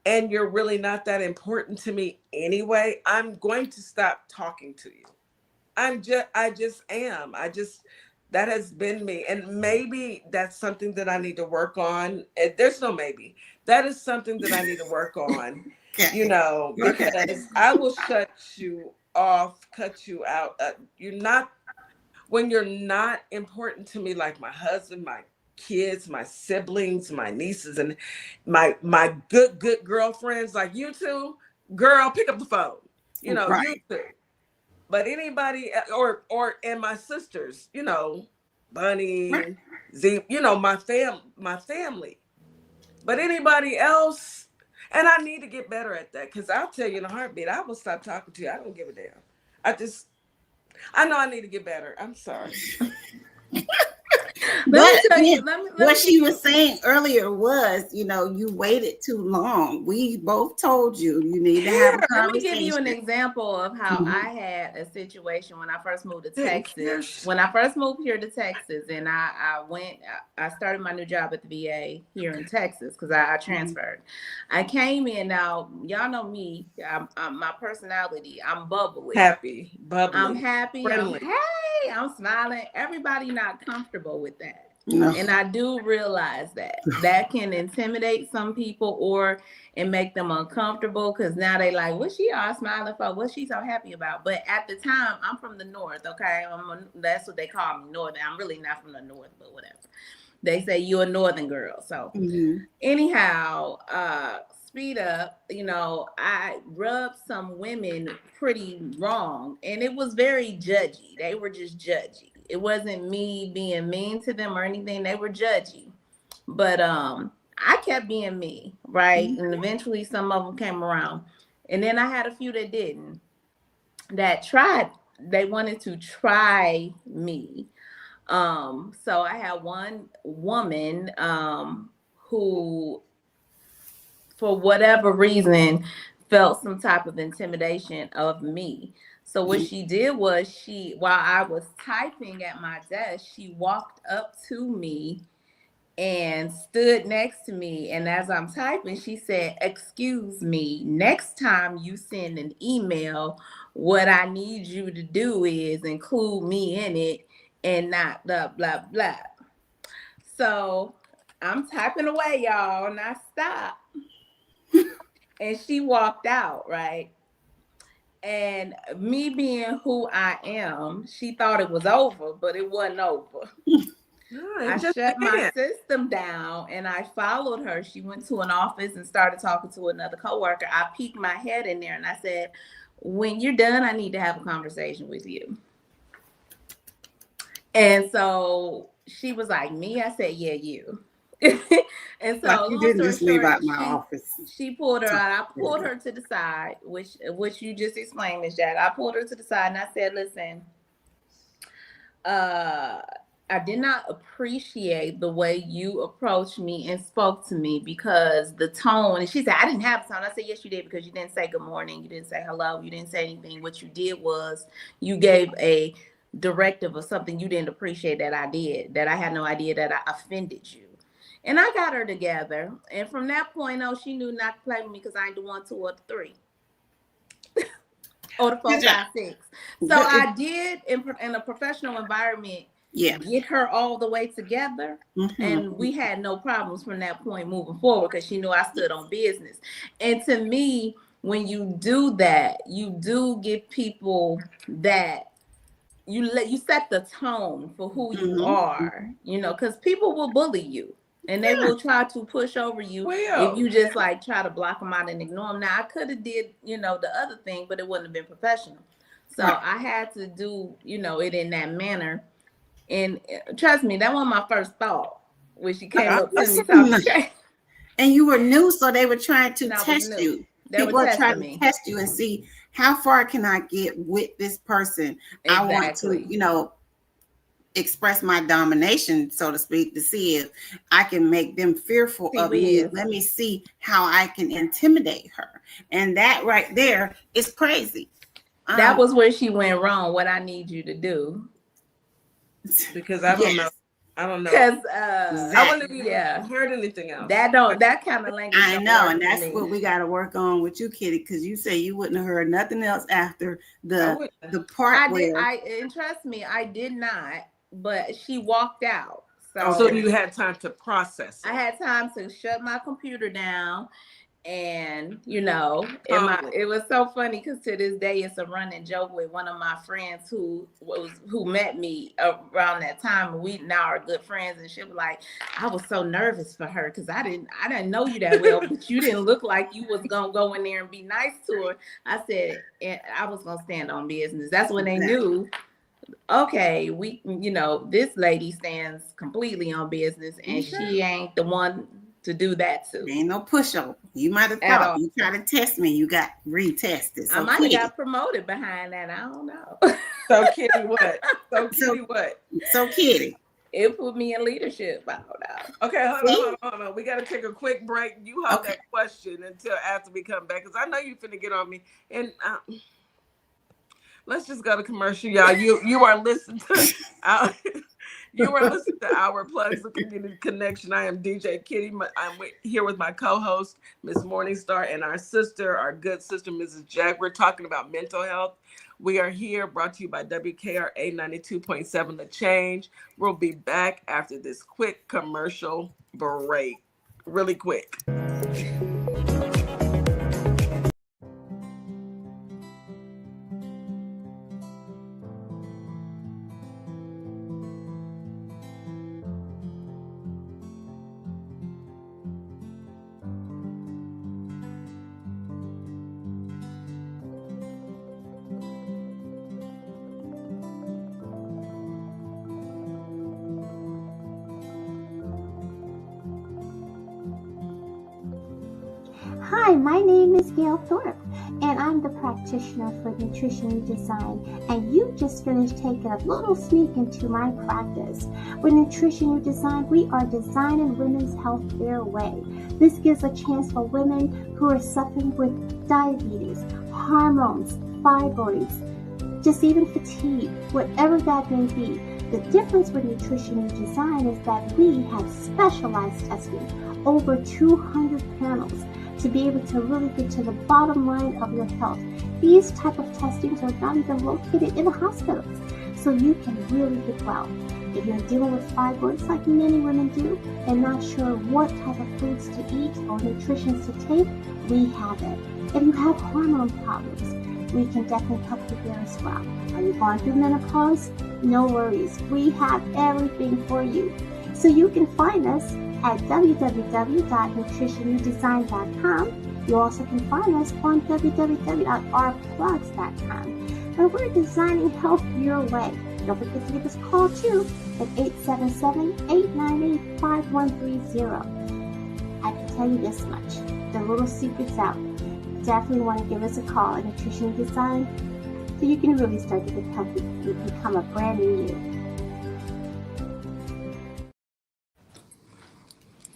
and you're really not that important to me anyway, I'm going to stop talking to you. I just am. That has been me. And maybe that's something that I need to work on. There's no maybe. That is something that I need to work on, because I will shut you off, cut you out. When you're not important to me, like my husband, my kids, my siblings, my nieces, and my good girlfriends, like you two, girl, pick up the phone. You two. But anybody, or and my sisters, Bunny, Z, my family. But anybody else, and I need to get better at that, because I'll tell you in a heartbeat, I will stop talking to you. I don't give a damn. I know I need to get better. I'm sorry. What she was saying earlier was, you waited too long. We both told you need to have a conversation. Let me give you an example of how I had a situation when I first moved to Texas. When I first moved here to Texas, and I started my new job at the VA here in Texas, because I transferred. I came in. Now, y'all know me. I'm my personality. I'm bubbly. Happy, bubbly. I'm happy. Friendly. I'm smiling. Everybody not comfortable with that. No. And I do realize that can intimidate some people and make them uncomfortable, because now they like, what's she all smiling for? What's she so happy about? But at the time, I'm from the North, okay? That's what they call me, Northern. I'm really not from the North, but whatever. They say you're a Northern girl. So anyhow, speed up, I rubbed some women pretty wrong, and it was very judgy. They were just judgy. It wasn't me being mean to them or anything. They were judgy. But I kept being me, right? And eventually some of them came around. And then I had a few that didn't. They wanted to try me. So I had one woman who, for whatever reason, felt some type of intimidation of me. So what she did was, while I was typing at my desk, she walked up to me and stood next to me. And as I'm typing, she said, "Excuse me, next time you send an email, what I need you to do is include me in it and not blah, blah, blah." So I'm typing away, y'all, and I stopped. And she walked out, right? And me being who I am, she thought it was over, but it wasn't over. I shut my system down and I followed her. She went to an office and started talking to another coworker. I peeked my head in there and I said, "When you're done, I need to have a conversation with you." And so she was like, "Me?" I said, "Yeah, you." And so like you didn't just leave out my office. She pulled her out. I pulled her to the side, which you just explained, Ms. Jack. I pulled her to the side and I said, "Listen, I did not appreciate the way you approached me and spoke to me, because the tone," and she said, "I didn't have a tone." I said, "Yes, you did, because you didn't say good morning. You didn't say hello. You didn't say anything. What you did was you gave a directive of something you didn't appreciate that I did, that I had no idea that I offended you." And I got her together. And from that point on, she knew not to play with me, because I ain't the 1, 2, or the 3. Or the 4, 5, 6. So I did, in a professional environment, get her all the way together. And we had no problems from that point moving forward, because she knew I stood on business. And to me, when you do that, you do give people that you set the tone for who you are, because people will bully you. And they will try to push over you if you just like try to block them out and ignore them. Now, I could have did, the other thing, but it wouldn't have been professional. So I had to do, it in that manner. And trust me, that wasn't my first thought when she came up to me talking. And you were new, so they were trying to test you. People were trying to test you and see, how far can I get with this person? Exactly. I want to, express my domination, so to speak, to see if I can make them fearful of me. Let me see how I can intimidate her. And that right there is crazy. That was where she went wrong. What I need you to do. Because I don't know. I don't know. Because I wouldn't have even heard anything else. That kind of language. I know, and that's what we got to work on with you, Kitty, because you say you wouldn't have heard nothing else after the part where. And trust me, I did not. But she walked out. So you had time to process it. I had time to shut my computer down. And, you know, it was so funny because to this day, it's a running joke with one of my friends who met me around that time. And we now are good friends. And she was like, I was so nervous for her because I didn't know you that well, but you didn't look like you was going to go in there and be nice to her. I said, and I was going to stand on business. That's when they knew, okay, this lady stands completely on business and she ain't the one to do that too. Ain't no pushover. You might have thought you try to test me, you got retested. So I might have got promoted behind that. I don't know. So Kitty, what? So Kitty. It put me in leadership. I don't know. Okay, hold on. We got to take a quick break. You hold that question until after we come back, because I know you finna get on me. And let's just go to commercial, y'all. You are listening to Our Plugs, the Community Connection. I am DJ Kitty. I'm here with my co-host, Miss Morningstar, and our good sister, Mrs. Jack. We're talking about mental health. We are here, brought to you by WKRA 92.7 The Change. We'll be back after this quick commercial break. Really quick. Hi, my name is Gail Thorpe, and I'm the practitioner for Nutrition Redesign, and you just finished taking a little sneak into my practice. With Nutrition Redesign, we are designing women's health their way. This gives a chance for women who are suffering with diabetes, hormones, fibroids, just even fatigue, whatever that may be. The difference with Nutrition Redesign is that we have specialized testing, over 200 panels, to be able to really get to the bottom line of your health. These type of testings are not even located in the hospitals, so you can really get well. If you're dealing with fibroids like many women do and not sure what type of foods to eat or nutritions to take, we have it. If you have hormone problems, we can definitely help you there as well. Are you going through menopause? No worries. We have everything for you. So you can find us at www.nutritionredesign.com. You also can find us on www.ourplugs.com. And we're designing health your way. Don't forget to give us a call too at 877-898-5130. I can tell you this much. The little secret's out. Definitely want to give us a call at Nutrition Design so you can really start to get healthy and become a brand new you.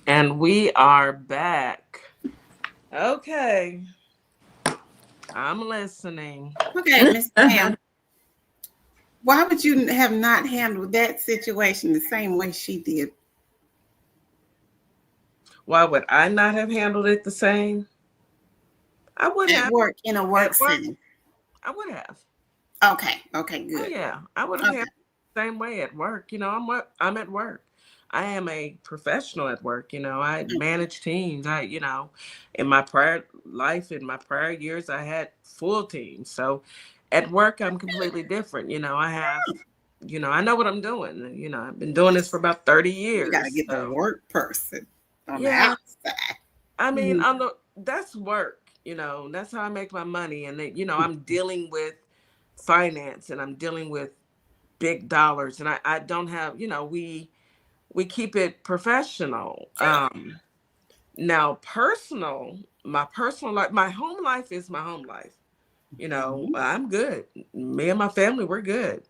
And we are back. Okay. I'm listening. Okay, Miss Pam. Why would you have not handled that situation the same way she did? Why would I not have handled it the same? I would have. In a work setting. I would have. Okay, good. Oh, yeah, I would have handled it the same way at work. I'm at work. I am a professional at work. I manage teams. In my prior life, in my prior years, I had full teams. So at work, I'm completely different. I have, I know what I'm doing. I've been doing this for about 30 years. You got to get the work person on the outside. I mean, that's work. That's how I make my money. And, I'm dealing with finance and I'm dealing with big dollars. And I don't have, we keep it professional. Now, my personal life, my home life is my home life. I'm good. Me and my family, we're good.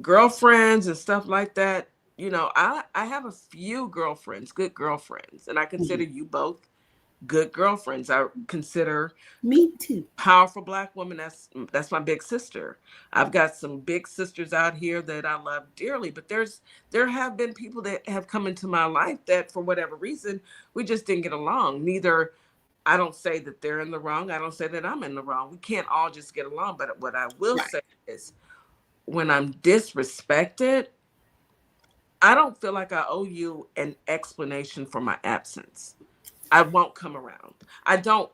girlfriends and stuff like that, you know, I have a few girlfriends, good girlfriends, and I consider you both good girlfriends. I consider Me too. powerful Black woman. That's my big sister. I've got some big sisters out here that I love dearly, but there have been people that have come into my life that for whatever reason we just didn't get along. Neither I don't say that they're in the wrong. I don't say that I'm in the wrong. We can't all just get along. But what I will Right. say is when I'm disrespected, I don't feel like I owe you an explanation for my absence. I won't come around. I don't,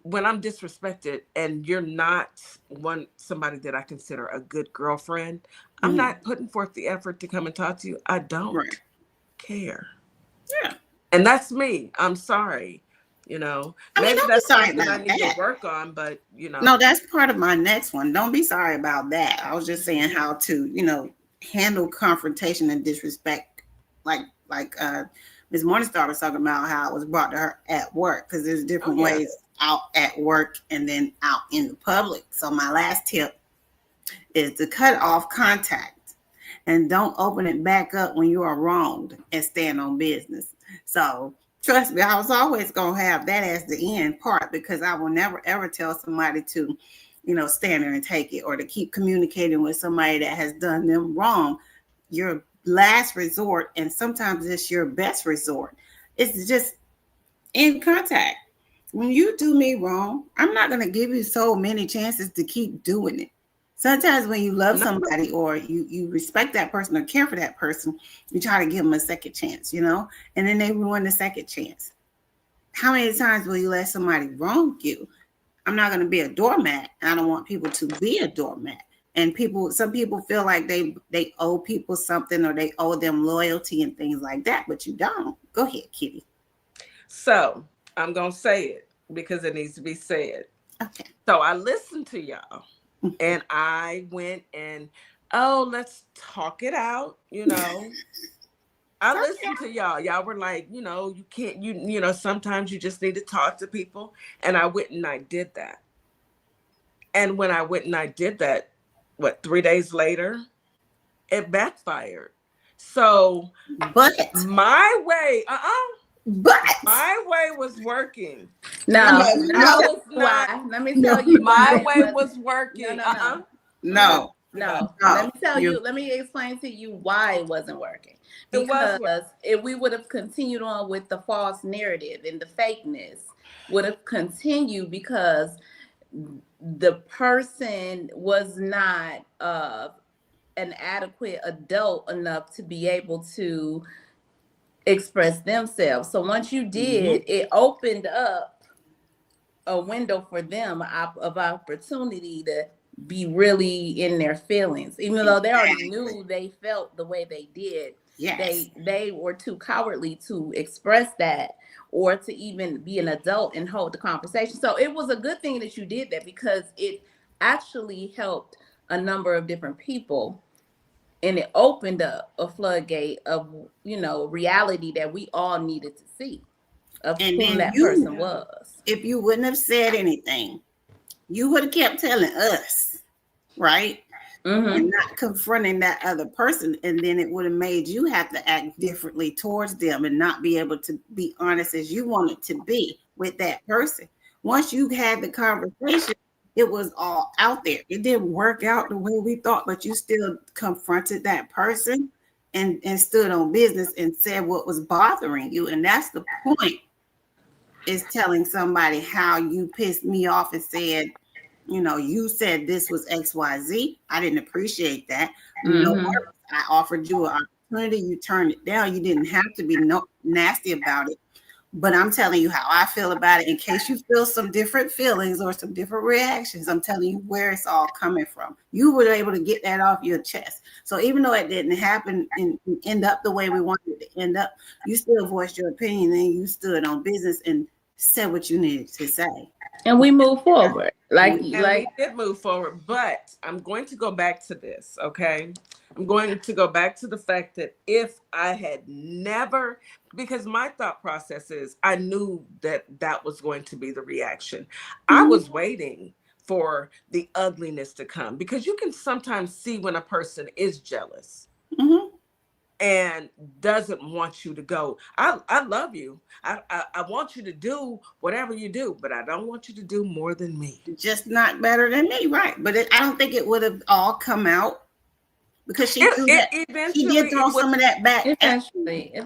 when I'm disrespected and you're not somebody that I consider a good girlfriend, I'm not putting forth the effort to come and talk to you. I don't Right. care. Yeah. And that's me. I'm sorry. You know, I mean, maybe don't be that's sorry something I about need to that. work on, but you know. No, that's part of my next one. Don't be sorry about that. I was just saying how to, handle confrontation and disrespect, like Ms. Morningstar was talking about how it was brought to her at work, because there's different ways out at work and then out in the public. So my last tip is to cut off contact and don't open it back up when you are wronged and stand on business. So trust me, I was always going to have that as the end part, because I will never, ever tell somebody to, stand there and take it, or to keep communicating with somebody that has done them wrong. Your last resort, and sometimes it's your best resort, is just in contact. When you do me wrong, I'm not going to give you so many chances to keep doing it. Sometimes when you love somebody, or you respect that person or care for that person, you try to give them a second chance, and then they ruin the second chance. How many times will you let somebody wrong you? I'm not going to be a doormat. I don't want people to be a doormat. And some people feel like they owe people something, or they owe them loyalty and things like that, but you don't. Go ahead, Kitty. So I'm going to say it because it needs to be said. Okay. So I listened to y'all. And I went and, let's talk it out, I listened to y'all. Y'all were like, you can't, sometimes you just need to talk to people. And I went and I did that. And when I went and I did that, 3 days later, it backfired. So, but my way, but my way was working. No, I was not. why. Let me tell you My why way was working. No. Let me tell you. Let me explain to you why it wasn't working. Because if we would have continued on with the false narrative and the fakeness, would have continued, because the person was not an adequate adult enough to be able to express themselves. So once you did, it opened up a window for them of opportunity to be really in their feelings, even though they already knew they felt the way they did. Yes. They were too cowardly to express that, or to even be an adult and hold the conversation. So it was a good thing that you did that, because it actually helped a number of different people, and it opened up a floodgate of reality that we all needed to see of whom that person was. If you wouldn't have said anything, you would have kept telling us, right? And not confronting that other person, and then it would have made you have to act differently towards them and not be able to be honest as you wanted to be with that person. Once you had the conversation, it was all out there. It didn't work out the way we thought, but you still confronted that person and stood on business and said what was bothering you. And that's the point, is telling somebody how you pissed me off and said, you said this was XYZ. I didn't appreciate that. No worries. I offered you an opportunity. You turned it down. You didn't have to be nasty about it. But I'm telling you how I feel about it, in case you feel some different feelings or some different reactions. I'm telling you where it's all coming from. You were able to get that off your chest. So even though it didn't happen and end up the way we wanted it to end up, you still voiced your opinion, and you stood on business and said what you needed to say. And we move forward. We did move forward, but I'm going to go back to this, okay? I'm going to go back to the fact that if I had never, because my thought process is, I knew that was going to be the reaction. I was waiting for the ugliness to come, because you can sometimes see when a person is jealous and doesn't want you to go. I love you. I want you to do whatever you do, but I don't want you to do more than me. Just not better than me, right? But I don't think it would have all come out, because she threw that. She did throw some of that back. Eventually, it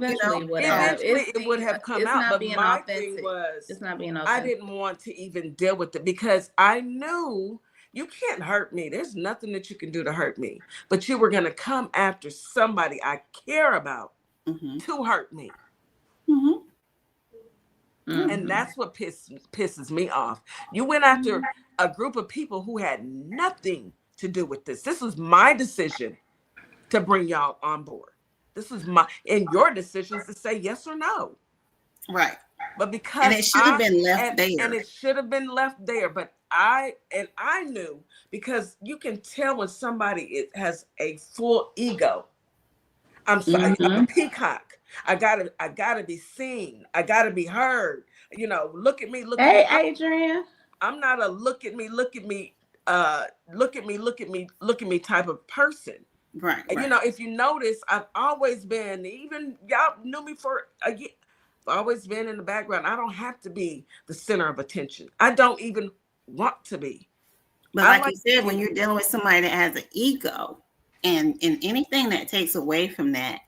would have come out. But my thing was, it's not being I didn't want to even deal with it, because I knew you can't hurt me. There's nothing that you can do to hurt me. But you were going to come after somebody I care about to hurt me. And that's what pisses me off. You went after a group of people who had nothing to do with this. This was my decision to bring y'all on board. This is your decisions to say yes or no. Right. But because it should have been left there. And it should have been left there. But I knew, because you can tell when somebody has a full ego. I'm sorry, I'm a peacock. I gotta be seen. I gotta be heard. You know, look at me, look at me. Hey, Adrian. I'm not a look at me type of person. Right. And, you know, if you notice, I've always been, even y'all knew me for a year, I've always been in the background. I don't have to be the center of attention. I don't even want to be. But like you said, when you're dealing with somebody that has an ego, and anything that takes away from that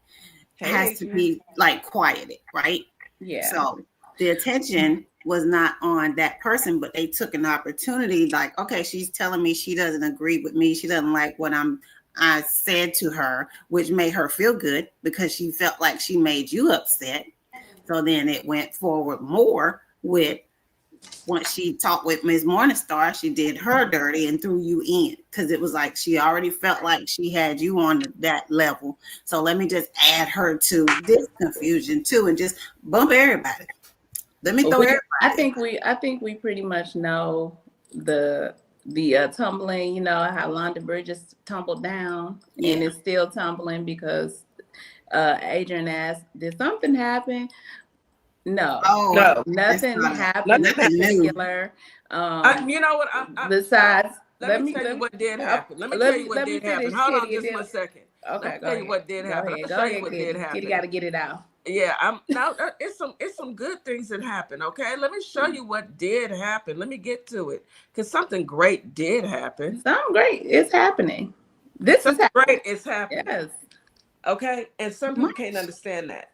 has to be like quieted, right? Yeah. So the attention was not on that person, but they took an opportunity, like, okay, she's telling me she doesn't agree with me. She doesn't like what I said to her, which made her feel good, because she felt like she made you upset. So then it went forward more with, once she talked with Ms. Morningstar, she did her dirty and threw you in, because it was like she already felt like she had you on that level. So let me just add her to this confusion too, and just bump everybody. Let me throw everybody. I think we pretty much know the tumbling. You know how London Bridges tumbled down, and it's still tumbling, because Adrian asked, "Did something happen?" No, nothing happened in particular. You know what? Besides, let me tell you what did happen. Let me tell you what did happen. Hold on just 1 second. Okay, let me tell you what did happen. Let me show you what did happen. Kitty got to get it out. Yeah, it's some good things that happen. Okay, let me show you what did happen. Let me get to it, because something great did happen. Something great is happening. Great is happening. Yes. Okay, and some people can't understand that.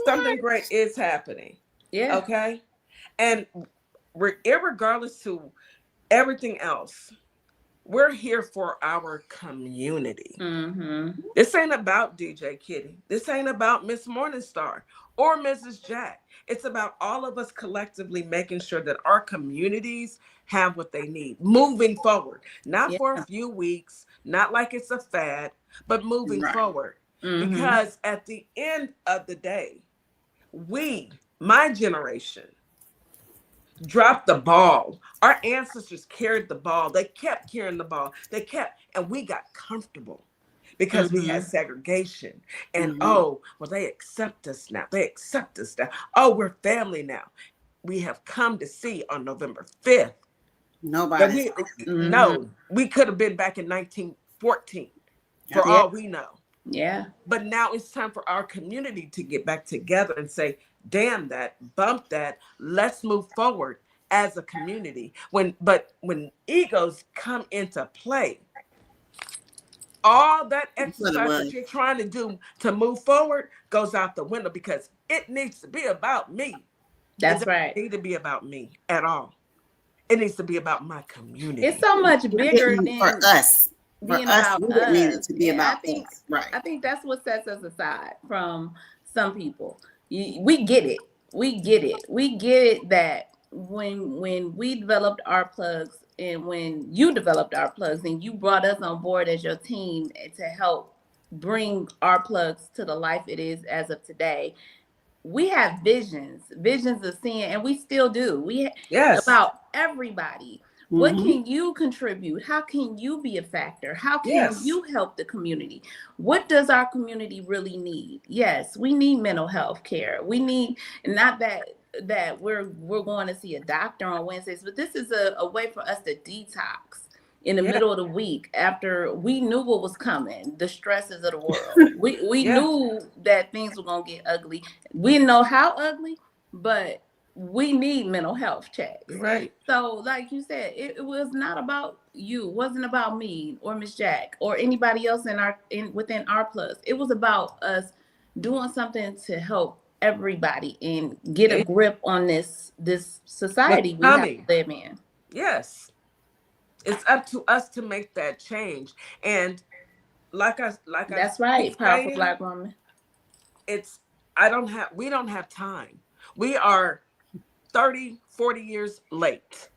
Something great is happening. Yeah. Okay. And irregardless to everything else, we're here for our community. This ain't about DJ Kitty. This ain't about Miss Morningstar or Mrs. Jack. It's about all of us collectively making sure that our communities have what they need moving forward. Not for a few weeks, not like it's a fad, but moving forward. Because at the end of the day, my generation, dropped the ball. Our ancestors carried the ball. They kept carrying the ball. And we got comfortable because we had segregation. And they accept us now. Oh, we're family now. We have come to see on November 5th. Nobody. No, we could have been back in 1914 for all we know. Yeah. But now it's time for our community to get back together and say, damn that, bump that, let's move forward as a community. When egos come into play, all that exercise that you're trying to do to move forward goes out the window, because it needs to be about me. That's right. It doesn't need to be about me at all. It needs to be about my community. It's so much bigger than for us. Being about us, need it to be about us. Right. I think that's what sets us aside from some people. We get it. We get it that when we developed our plugs, and when you developed our plugs, and you brought us on board as your team to help bring our plugs to the life it is as of today, we have visions of seeing, and we still do. About everybody. What can you contribute? How can you be a factor? How can you help the community? What does our community really need? Yes, we need mental health care. We need, not that that we're going to see a doctor on Wednesdays, but this is a way for us to detox in the Yeah. middle of the week after we knew what was coming, the stresses of the world. We Yeah. knew that things were gonna get ugly. We didn't know how ugly, but we need mental health checks. Right. So, like you said, it was not about you. It wasn't about me or Miss Jack or anybody else within our plus. It was about us doing something to help everybody and get a grip on this society we have to live in. Yes. It's up to us to make that change. And That's right, powerful Black woman. We don't have time. We are 30, 40 years late.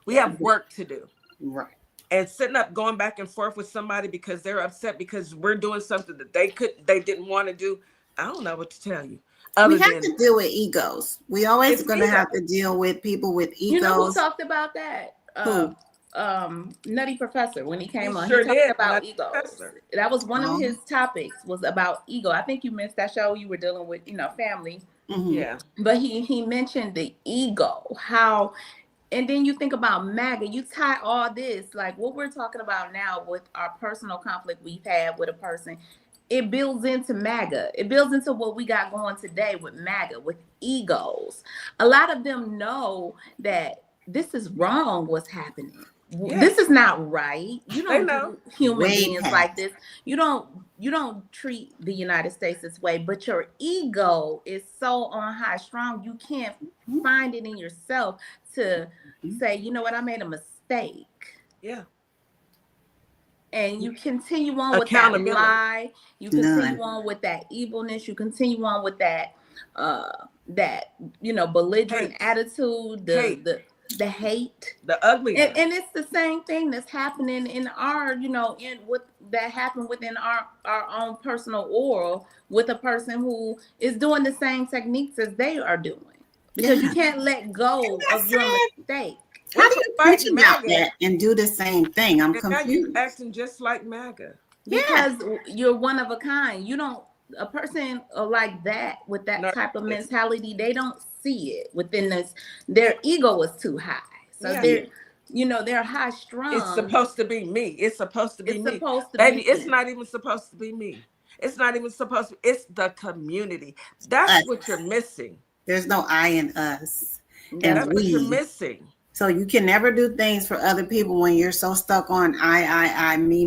We have work to do. Right. And sitting up going back and forth with somebody because they're upset because we're doing something that they didn't want to do. I don't know what to tell you. We have to deal with egos. We always going to have to deal with people with egos. You know who talked about that? Nutty Professor, when he came on, sure he talked about Nutty egos. Professor. That was one of his topics, was about ego. I think you missed that show. You were dealing with, family. Mm-hmm. Yeah. But he mentioned the ego, how, and then you think about MAGA, you tie all this, like what we're talking about now with our personal conflict we've had with a person, it builds into MAGA. It builds into what we got going today with MAGA, with egos. A lot of them know that this is wrong, what's happening. Yeah. This is not right. You don't do human beings like this. You don't treat the United States this way, but your ego is so on high strong, you can't find it in yourself to say, you know what, I made a mistake. Yeah. And you continue on with that lie. You continue on with that evilness. You continue on with that belligerent attitude, the hate, the ugliness. And it's the same thing that's happening in our, in what that happened within our own personal world with a person who is doing the same techniques as they are doing. Because you can't let go of your mistake. How do you preach about that and do the same thing? I'm confused. Now you acting just like MAGA. Because you're one of a kind. A person like that with that type of mentality, they don't see it within this. Their ego is too high. So they're high strung. It's supposed to be me. It's supposed to be me. Baby, it's not even supposed to be me. It's not even supposed to. It's the community. That's what you're missing. There's no I in us. That's what you're missing. So you can never do things for other people when you're so stuck on I, me.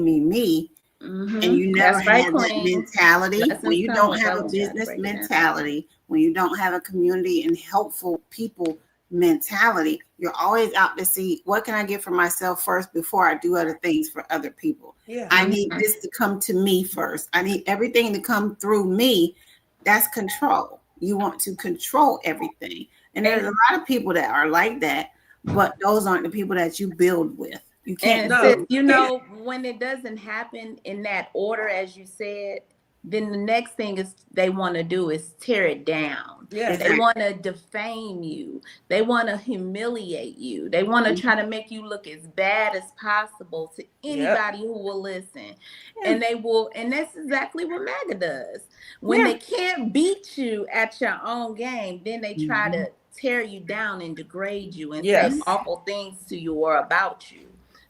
Mm-hmm. And you never have that mentality. When you don't have a business mentality, when you don't have a community and helpful people mentality, you're always out to see what can I get for myself first before I do other things for other people. Yeah. I need this to come to me first. I need everything to come through me. That's control. You want to control everything. And there's a lot of people that are like that, but those aren't the people that you build with. You can't know. When it doesn't happen in that order, as you said, then the next thing they want to do is tear it down. Yes. They want to defame you. They want to humiliate you. They want to try to make you look as bad as possible to anybody who will listen. And they will, and that's exactly what MAGA does. When they can't beat you at your own game, then they try to tear you down and degrade you and say awful things to you or about you.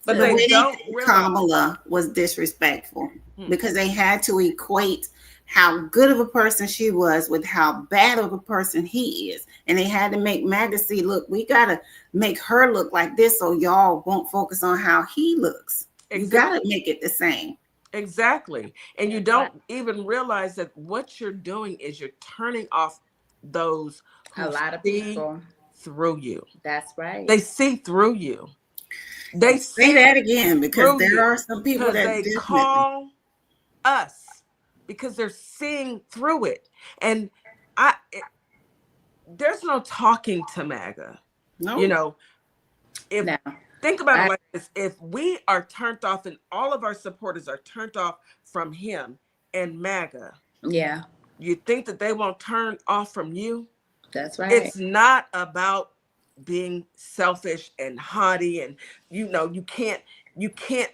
But they don't Kamala was disrespectful because they had to equate how good of a person she was with how bad of a person he is. And they had to make MAGA see, look, we got to make her look like this so y'all won't focus on how he looks. Exactly. You got to make it the same. Exactly. And you don't even realize that what you're doing is you're turning off those who a lot of people through you. That's right. They see through you. They say that again because there are some people that they call us because they're seeing through it. And there's no talking to MAGA. No. Think about it like this. If we are turned off and all of our supporters are turned off from him and MAGA, you think that they won't turn off from you? That's right. It's not about being selfish and haughty and you can't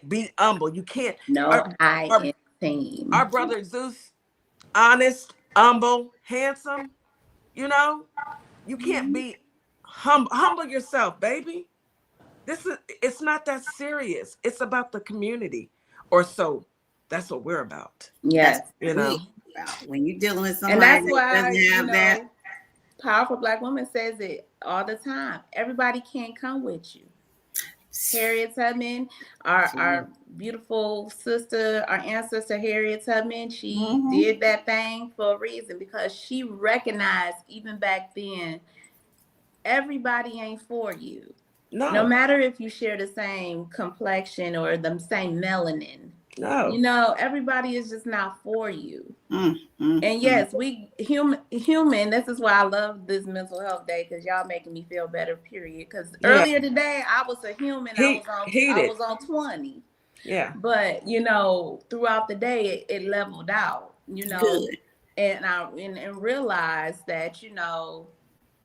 be humble. You can't. Our brother Zeus, honest, humble, handsome, You can't be humble yourself, baby. It's not that serious. It's about the community. Or so that's what we're about. That's Yes. You what know. we about. When you're dealing with And somebody that's that why, doesn't have that. Powerful Black woman says it all the time. Everybody can't come with you. Harriet Tubman, our beautiful sister, our ancestor Harriet Tubman, she did that thing for a reason, because she recognized even back then, everybody ain't for you. No matter if you share the same complexion or the same melanin. No. Everybody is just not for you. And yes, we human. This is why I love this mental health day, because y'all making me feel better. Period. Because earlier today I was a human. I was on 20. Yeah. But throughout the day it leveled out. Good. And I realized that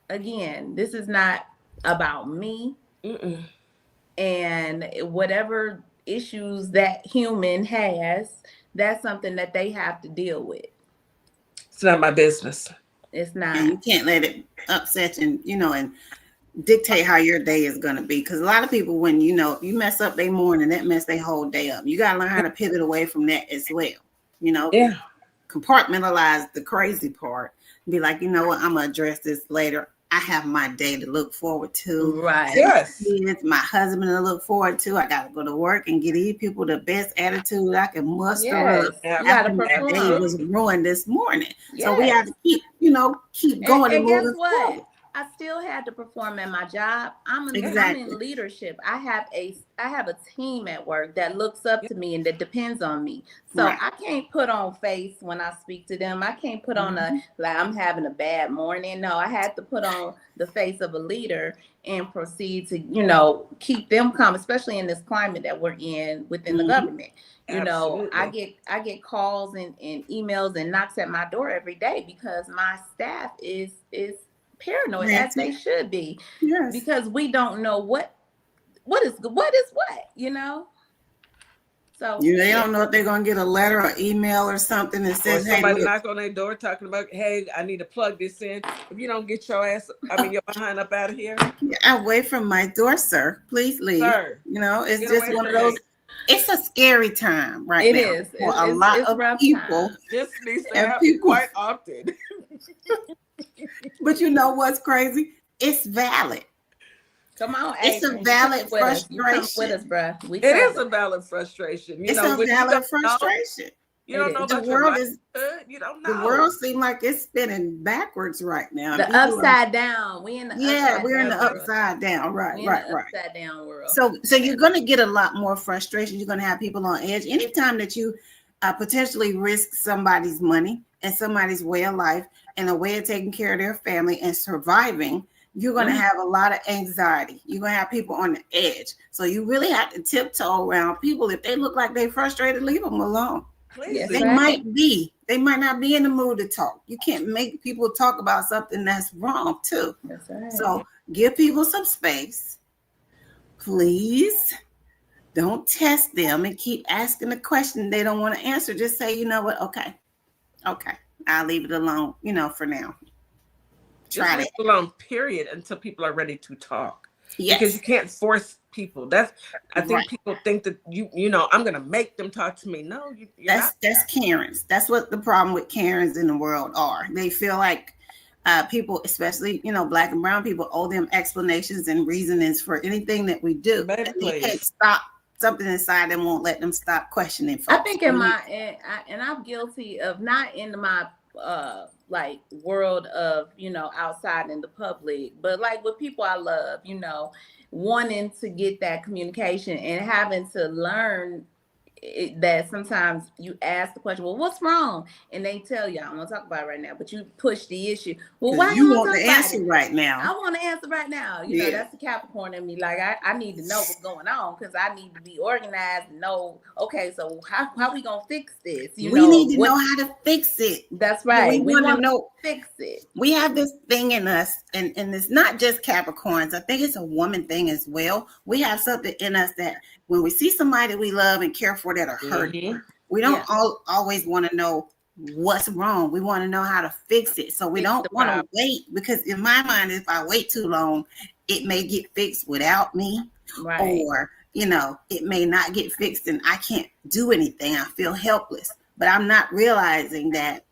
again, this is not about me. And whatever issues that human has, that's something that they have to deal with. It's not my business. It's not. And you can't let it upset and dictate how your day is going to be. Because a lot of people, when you mess up their morning, that mess their whole day up. You got to learn how to pivot away from that as well. Yeah. Compartmentalize the crazy part. Be like, you know what, I'm going to address this later. I have my day to look forward to. Right. Yes. It's my husband to look forward to. I got to go to work and get these people the best attitude I can muster Yes. up. You got to My perform. day was ruined this morning. Yes. So we have to keep going and guess moving what? forward. I still had to perform at my job. I'm in leadership. I have a team at work that looks up to me and that depends on me. So Right. I can't put on face when I speak to them. I can't put on like I'm having a bad morning. No, I had to put on the face of a leader and proceed to, keep them calm, especially in this climate that we're in within the government. Absolutely. I get calls and emails and knocks at my door every day because my staff is paranoid, as they should be. Yes. Because we don't know what is what. So they don't know if they're gonna get a letter or email or something that Or says, somebody "Hey, look, knock on their door talking about, hey, I need to plug this in. If you don't get your behind up out of here, get away from my door, sir. Please leave." sir. It's Get just away one of from those. me. It's a scary time right It now is. for a It's lot it's of rough people. time. This needs to And happen people- quite often. But you know what's crazy? It's valid. Come on, It's a Adrian. valid You come with frustration. us, bruh. It is a valid frustration. It's a when you valid don't know, frustration. you don't It know is. The about your world is livelihood. You don't the know. world seems like it's spinning backwards right now. The People are- upside down. We in the upside we're in the down world. upside down. Right, We in right, the right. upside down world. So you're going to get a lot more frustration. You're going to have people on edge. Anytime that you potentially risk somebody's money and somebody's way of life and a way of taking care of their family and surviving, you're going to have a lot of anxiety. You're going to have people on the edge. So you really have to tiptoe around people. If they look like they're frustrated, leave them alone. Please. Yes, They right. might be. They might not be in the mood to talk. You can't make people talk about something that's wrong too. That's right. So give people some space. Please don't test them and keep asking the question they don't want to answer. Just say, you know what? Okay. I'll leave it alone, for now. Just Try leave it. it alone, period, until people are ready to talk. Yes. Because you can't force people. I think Right. people think that I'm gonna make them talk to me. No, you're not. That's Karens. That's what the problem with Karens in the world are. They feel like people, especially Black and brown people, owe them explanations and reasonings for anything that we do. Baby, And they can't please. stop. Something inside them won't let them stop questioning folks. I think and I'm guilty of not in my like world of outside in the public, but like with people I love, wanting to get that communication and having to learn that sometimes you ask the question, well, what's wrong? And they tell you, I don't want to talk about it right now, but you push the issue. Well, why you don't want talk the about answer it? right now? I want to answer right now. That's the Capricorn in me. Like I need to know what's going on because I need to be organized and know, okay, so how we gonna fix this? We need to know how to fix it. That's right. We want to know fix it. We have this thing in us, and it's not just Capricorns. I think it's a woman thing as well. We have something in us that when we see somebody we love and care for that are hurt, we don't always want to know what's wrong. We want to know how to fix it. So we don't want to wait, because in my mind, if I wait too long, it may get fixed without me, or, you know, it may not get fixed and I can't do anything. I feel helpless, but I'm not realizing that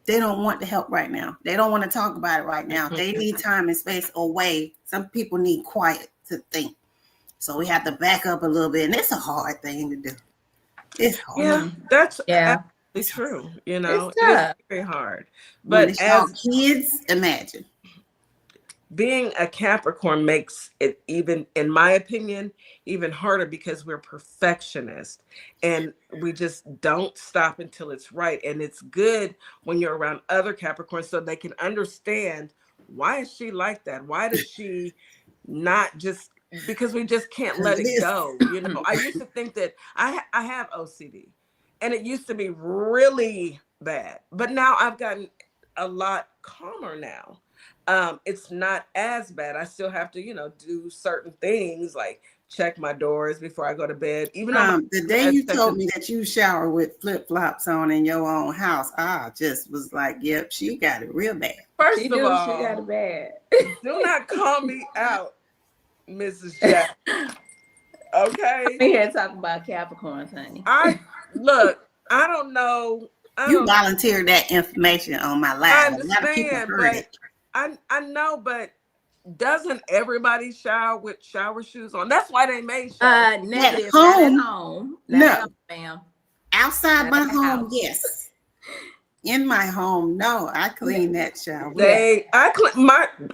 they don't want the help right now. They don't want to talk about it right now. They need time and space away. Some people need quiet to think. So we have to back up a little bit. And it's a hard thing to do. It's hard. Yeah, that's absolutely true. You know, it is very hard. But But it's as kids, imagine. Being a Capricorn makes it, even, in my opinion, even harder, because we're perfectionists and we just don't stop until it's right. And it's good when you're around other Capricorns so they can understand, why is she like that? Why does she not just, because we just can't let it go. You know, I used to think that I have OCD and it used to be really bad, but now I've gotten a lot calmer now. It's not as bad. I still have to, you know, do certain things like check my doors before I go to bed. Even the day you told me that you shower with flip-flops on in your own house, I just was like, yep, she got it real bad. First of all, she got it bad. Do not call me out, Mrs. Jack. Okay. We here talking about Capricorns, honey. I don't know. You volunteered that information on my live. I understand, but I know, but doesn't everybody shower with shower shoes on? That's why they made shower. Negative. At home, not at home. No. Not at home, ma'am. Outside my home, yes. In my home, no. I clean that shower.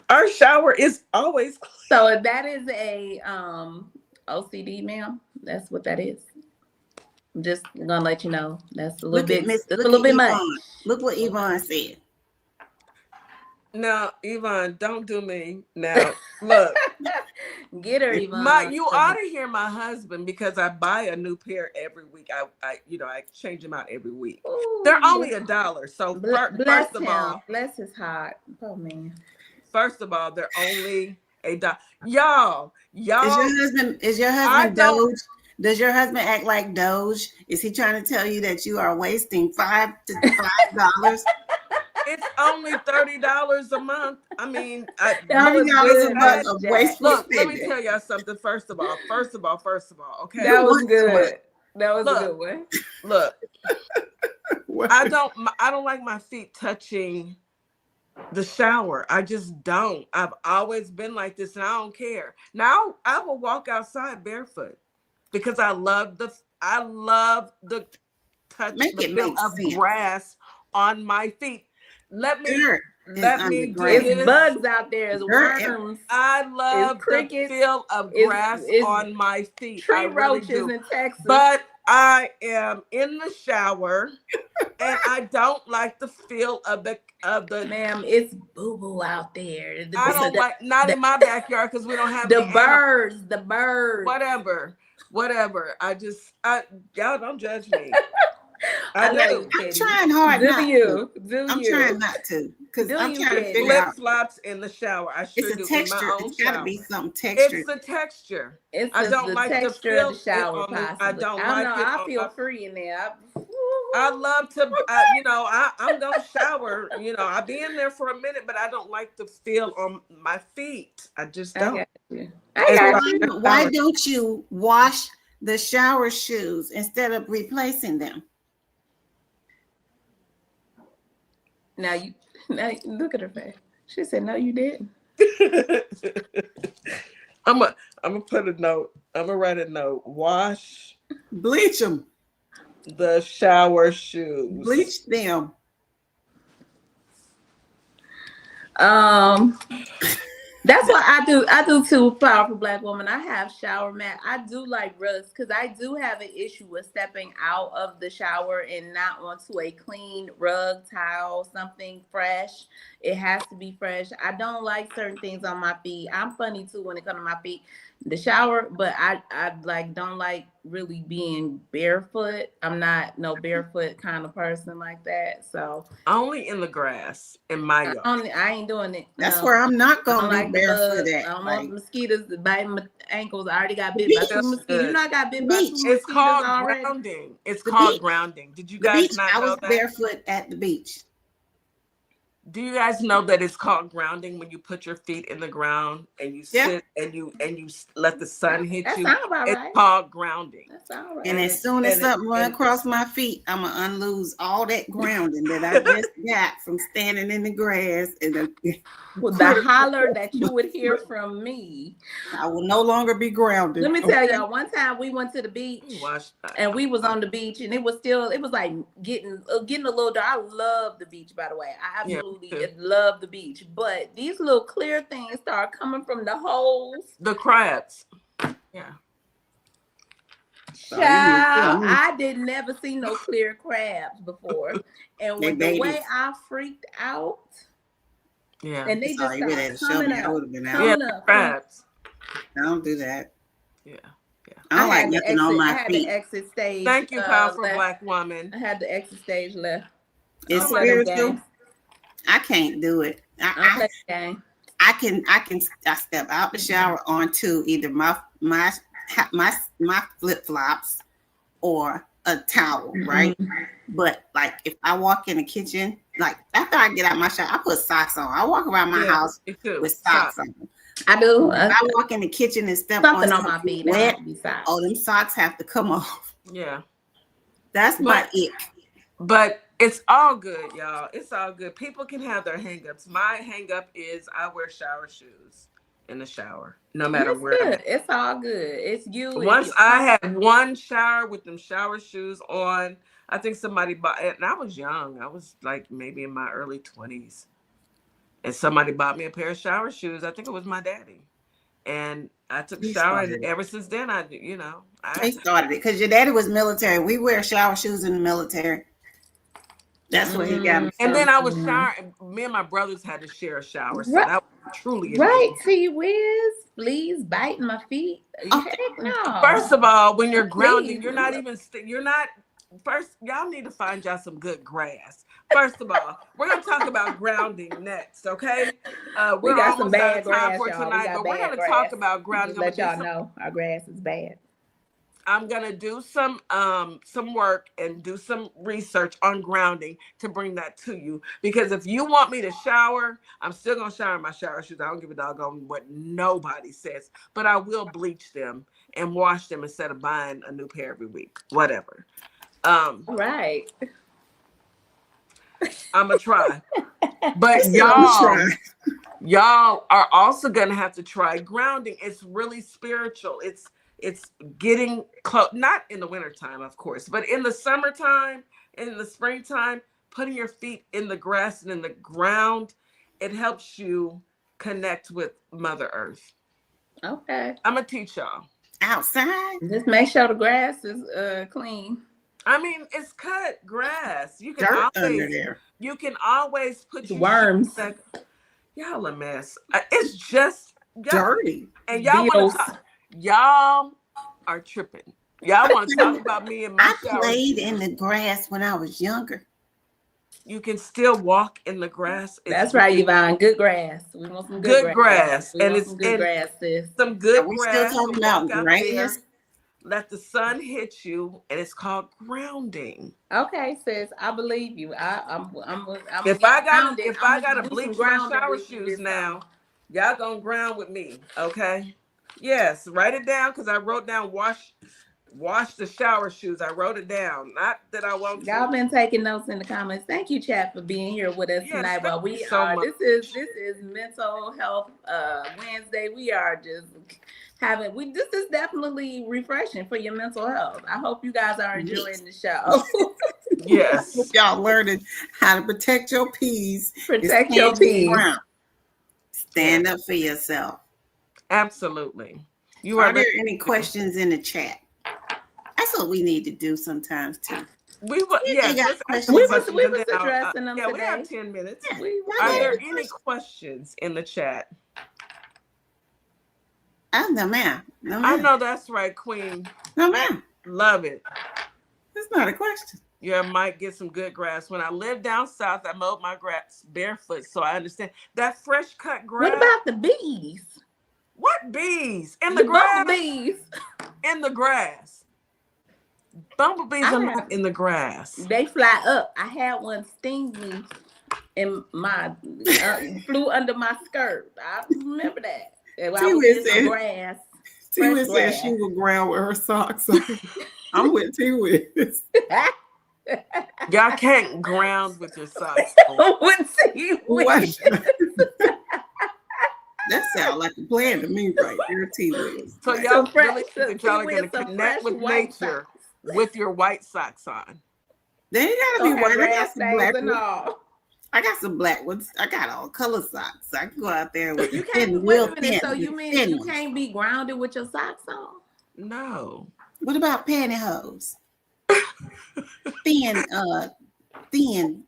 Our shower is always clean. So that is a OCD, ma'am. That's what that is. I'm just gonna let you know. That's a little bit. That's a little bit much. Look what Yvonne said. No, Yvonne, don't do me now. Look, get her, Yvonne. You ought to hear my husband, because I buy a new pair every week. I change them out every week. Ooh, they're only $1. So first of all, bless his heart. Oh man. First of all, they're only $1. Y'all. Is your husband Doge? Does your husband act like Doge? Is he trying to tell you that you are wasting $5 to $5? It's only $30 a month. I mean, $30 a month of wasteful Look, spending. let me tell y'all something. First of all, okay. That was good. That was a good one. Look, I don't like my feet touching the shower. I just don't. I've always been like this, and I don't care. Now I will walk outside barefoot because I love the touch, the feel of grass on my feet. Let me do it's bugs out there. It's worms. I love the feel of grass on my feet. Tree roaches in Texas. But I am in the shower and I don't like the feel of the ma'am, it's boo-boo out there. I don't not in my backyard because we don't have the birds. Whatever. Y'all don't judge me. I'm trying hard not to. I'm trying not to, because I'm trying to figure out. Flip-flops in the shower. I should it's a do texture. in my own it's got to be some texture. It's the texture. I don't like the feel of the shower. I don't like it. I feel free in there. I love to, I'm gonna shower. I'll be in there for a minute, but I don't like the feel on my feet. I just don't. Why don't you wash the shower shoes instead of replacing them? Now look at her face. She said, "No, you didn't." I'm gonna put a note. I'm gonna write a note. Wash, bleach them. The shower shoes. Bleach them. That's what I do. I do too. Powerful Black woman. I have shower mat. I do like rugs because I do have an issue with stepping out of the shower and not onto a clean rug, towel, something fresh. It has to be fresh. I don't like certain things on my feet. I'm funny too when it comes to my feet. the shower, but I like don't like really being barefoot. I'm not no barefoot kind of person like that. So Only in the grass in my yard. I ain't doing it. That's No. where I'm not I don't gonna be like the barefoot bugs. at. I don't Like, want the mosquitoes to bite my ankles. I already got bit by 2 Feels mosquitoes. You good. know I got bit by 2 Beach. mosquitoes It's called already. grounding. It's The called beach. grounding. Did you the guys beach, not I know was that? barefoot at the beach. Do you guys know that it's called grounding when you put your feet in the ground and you Yeah. sit and you let the sun hit That you? sounds about It's right. called grounding. That's all right. And as soon as something run across my feet, I'm gonna unloose all that grounding that I just got from standing in the grass. And With the holler that you would hear from me. I will no longer be grounded. Let me tell y'all, one time we went to the beach and we was on the beach and it was like getting a little dark. I love the beach, by the way. I absolutely love the beach. But these little clear things start coming from the holes. The crabs. Yeah. Child, I did never see no clear crabs before. And with the way I freaked out, and they just started coming up. Crabs. I don't do that. Yeah. I don't like nothing on my feet. I had the exit stage. Thank you, powerful Black woman. I had the exit stage left. It's spiritual. I can't do it. I step out the shower onto either my flip flops or a towel, right? But like if I walk in the kitchen, like after I get out my shower, I put socks on. I walk around my house with socks on. I do. If I walk in the kitchen and step something on my feet, wet, them socks have to come off. Yeah, that's my ick. But it's all good, y'all. It's all good. People can have their hang-ups. My hang-up is I wear shower shoes in the shower, no matter where I'm at. It's all good. It's you. Once I had one shower with them shower shoes on, I think somebody bought it, and I was young. I was like maybe in my early 20s. And somebody bought me a pair of shower shoes. I think it was my daddy. And I took a shower, and ever since then, I started it because your daddy was military. We wear shower shoes in the military. That's what he got me. And then I was showering. Me and my brothers had to share a shower. So that was truly T Wiz, please biting my feet. Heck no. First of all, when you're grounding, you're not even first, y'all need to find y'all some good grass. First of all, we're gonna talk about grounding next, okay? We got some bad grass for tonight, but we're gonna talk about grounding. Let y'all know our grass is bad. I'm gonna do some work and do some research on grounding to bring that to you. Because if you want me to shower, I'm still gonna shower in my shower shoes. I don't give a doggone what nobody says, but I will bleach them and wash them instead of buying a new pair every week. Whatever. Right. I'm gonna try. But y'all are also gonna have to try grounding. It's really spiritual. It's getting close, not in the wintertime, of course, but in the summertime, in the springtime, putting your feet in the grass and in the ground, it helps you connect with Mother Earth. Okay. I'm gonna teach y'all. Outside? Just make sure the grass is clean. I mean, it's cut grass. You can dirt under there. You can always put worms. Y'all a mess. It's just dirty. And y'all want to talk. Y'all are tripping. Y'all want to talk about me and my shower. I played in the grass when I was younger. You can still walk in the grass. That's right, Yvonne. Good grass. We want some good grass. And it's good grass, sis. Some good grass. Still talking about grass. Let the sun hit you, and it's called grounding. Okay, sis, I believe you. If I gotta bleach my shower shoes now, y'all gonna ground with me, okay? Yes, write it down because I wrote down wash the shower shoes. I wrote it down. Not that I won't. Y'all been taking notes in the comments. Thank you, chat, for being here with us tonight. While we are, this is Mental Health Wednesday. We are just this is definitely refreshing for your mental health. I hope you guys are enjoying the show. Yes. Hope y'all learning how to protect your peas. Protect your peas. Stand up for yourself. Absolutely. Are there any questions in the chat? That's what we need to do sometimes too. We was addressing them today. We have 10 minutes. Are there any questions in the chat? No, ma'am. No, I ma'am. know that's right, Queen. No, ma'am. Love it. That's not a question. Yeah, might get some good grass. When I lived down south, I mowed my grass barefoot, so I understand that fresh cut grass. What about the bees? What bees in the grass? Bumblebees. In the grass. Bumblebees are not in the grass. They fly up. I had one sting me and my flew under my skirt. I remember that. And I was in the grass. T-Wiz said she would ground with her socks. I'm with T-Wiz. Y'all can't ground with your socks. With T-Wiz. That sounds like a plan to me right there, T-Wiz. So y'all really think that y'all are going to connect with nature with your white socks on? They ain't gotta be white. I got some black ones. I got some black ones. I got all color socks. I can go out there with you can't. Wait a minute. So you mean you can't be grounded with your socks on? No. What about pantyhose? thin. Do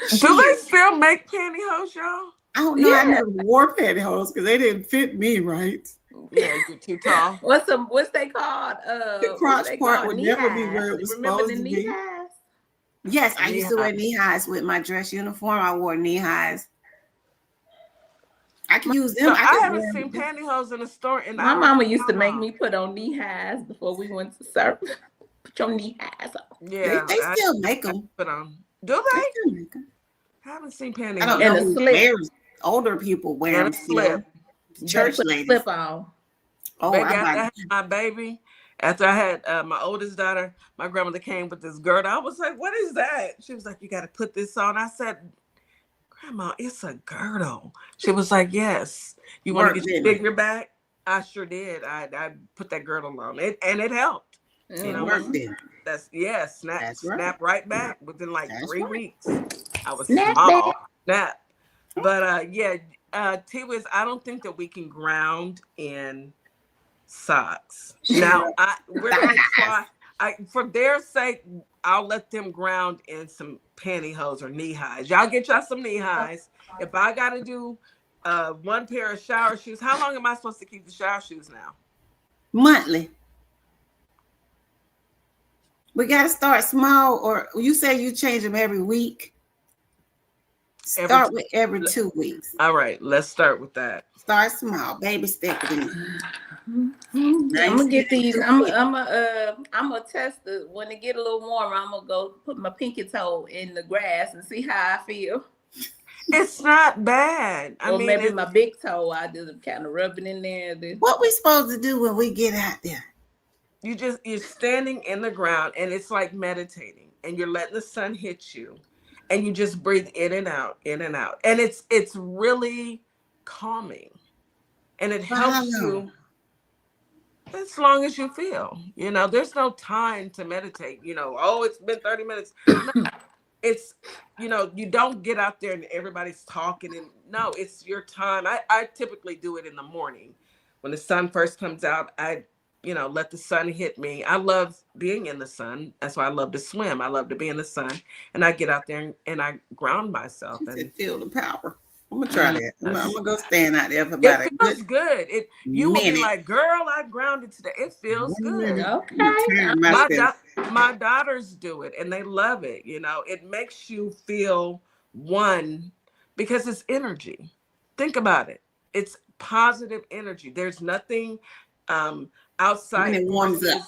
they still make pantyhose, y'all? I don't know. I never wore pantyhose because they didn't fit me right. Yeah, you're too tall. What's they called? The crotch part would never be where it was supposed to be. Highs? Yes, I used to wear knee highs with my dress uniform. I wore knee highs. I can use them. So I haven't seen pantyhose in the store. My mama used to make me put on knee highs before we went to surf. Put your knee highs on. Yeah, they still make them. Put on. Do they? Still make them. I haven't seen pantyhose. I don't know. Older people wear them still. Church ladies. Slip on. Oh, baby, after I had my baby, after I had my oldest daughter, my grandmother came with this girdle. I was like, "What is that?" She was like, "You got to put this on." I said, "Grandma, it's a girdle." She was like, "Yes." You want to get your figure back? I sure did. I put that girdle on it, and it helped. You know, snap right back within like 3 weeks. I was small. Snap. But T-Wiz, I don't think that we can ground in socks. Now, we're gonna try. For their sake, I'll let them ground in some pantyhose or knee highs. Y'all get y'all some knee highs. If I gotta do one pair of shower shoes, how long am I supposed to keep the shower shoes now? Monthly. We gotta start small, or you say you change them every week. Start with every 2 weeks. All right, let's start with that. Start small, baby step. I'm gonna get these. I'm gonna test it when it get a little warmer. I'm gonna go put my pinky toe in the grass and see how I feel. It's not bad. Or maybe my big toe. I just kind of rub it in there. What we supposed to do when we get out there? You're standing in the ground, and it's like meditating, and you're letting the sun hit you. And you just breathe in and out, and it's really calming, and it helps you as long as you feel. You know, there's no time to meditate. You know, it's been 30 minutes. No, it's you don't get out there and everybody's talking, and no, it's your time. I typically do it in the morning when the sun first comes out. I let the sun hit me. I love being in the sun. That's why I love to swim. I love to be in the sun. And I get out there and I ground myself. And feel the power. I'm going to try that. I'm going to go stand out there for about it feels good. You will be like, girl, I grounded today. It feels good. Okay. My daughters do it and they love it. It makes you feel one because it's energy. Think about it. It's positive energy. There's nothing outside. When it warms up.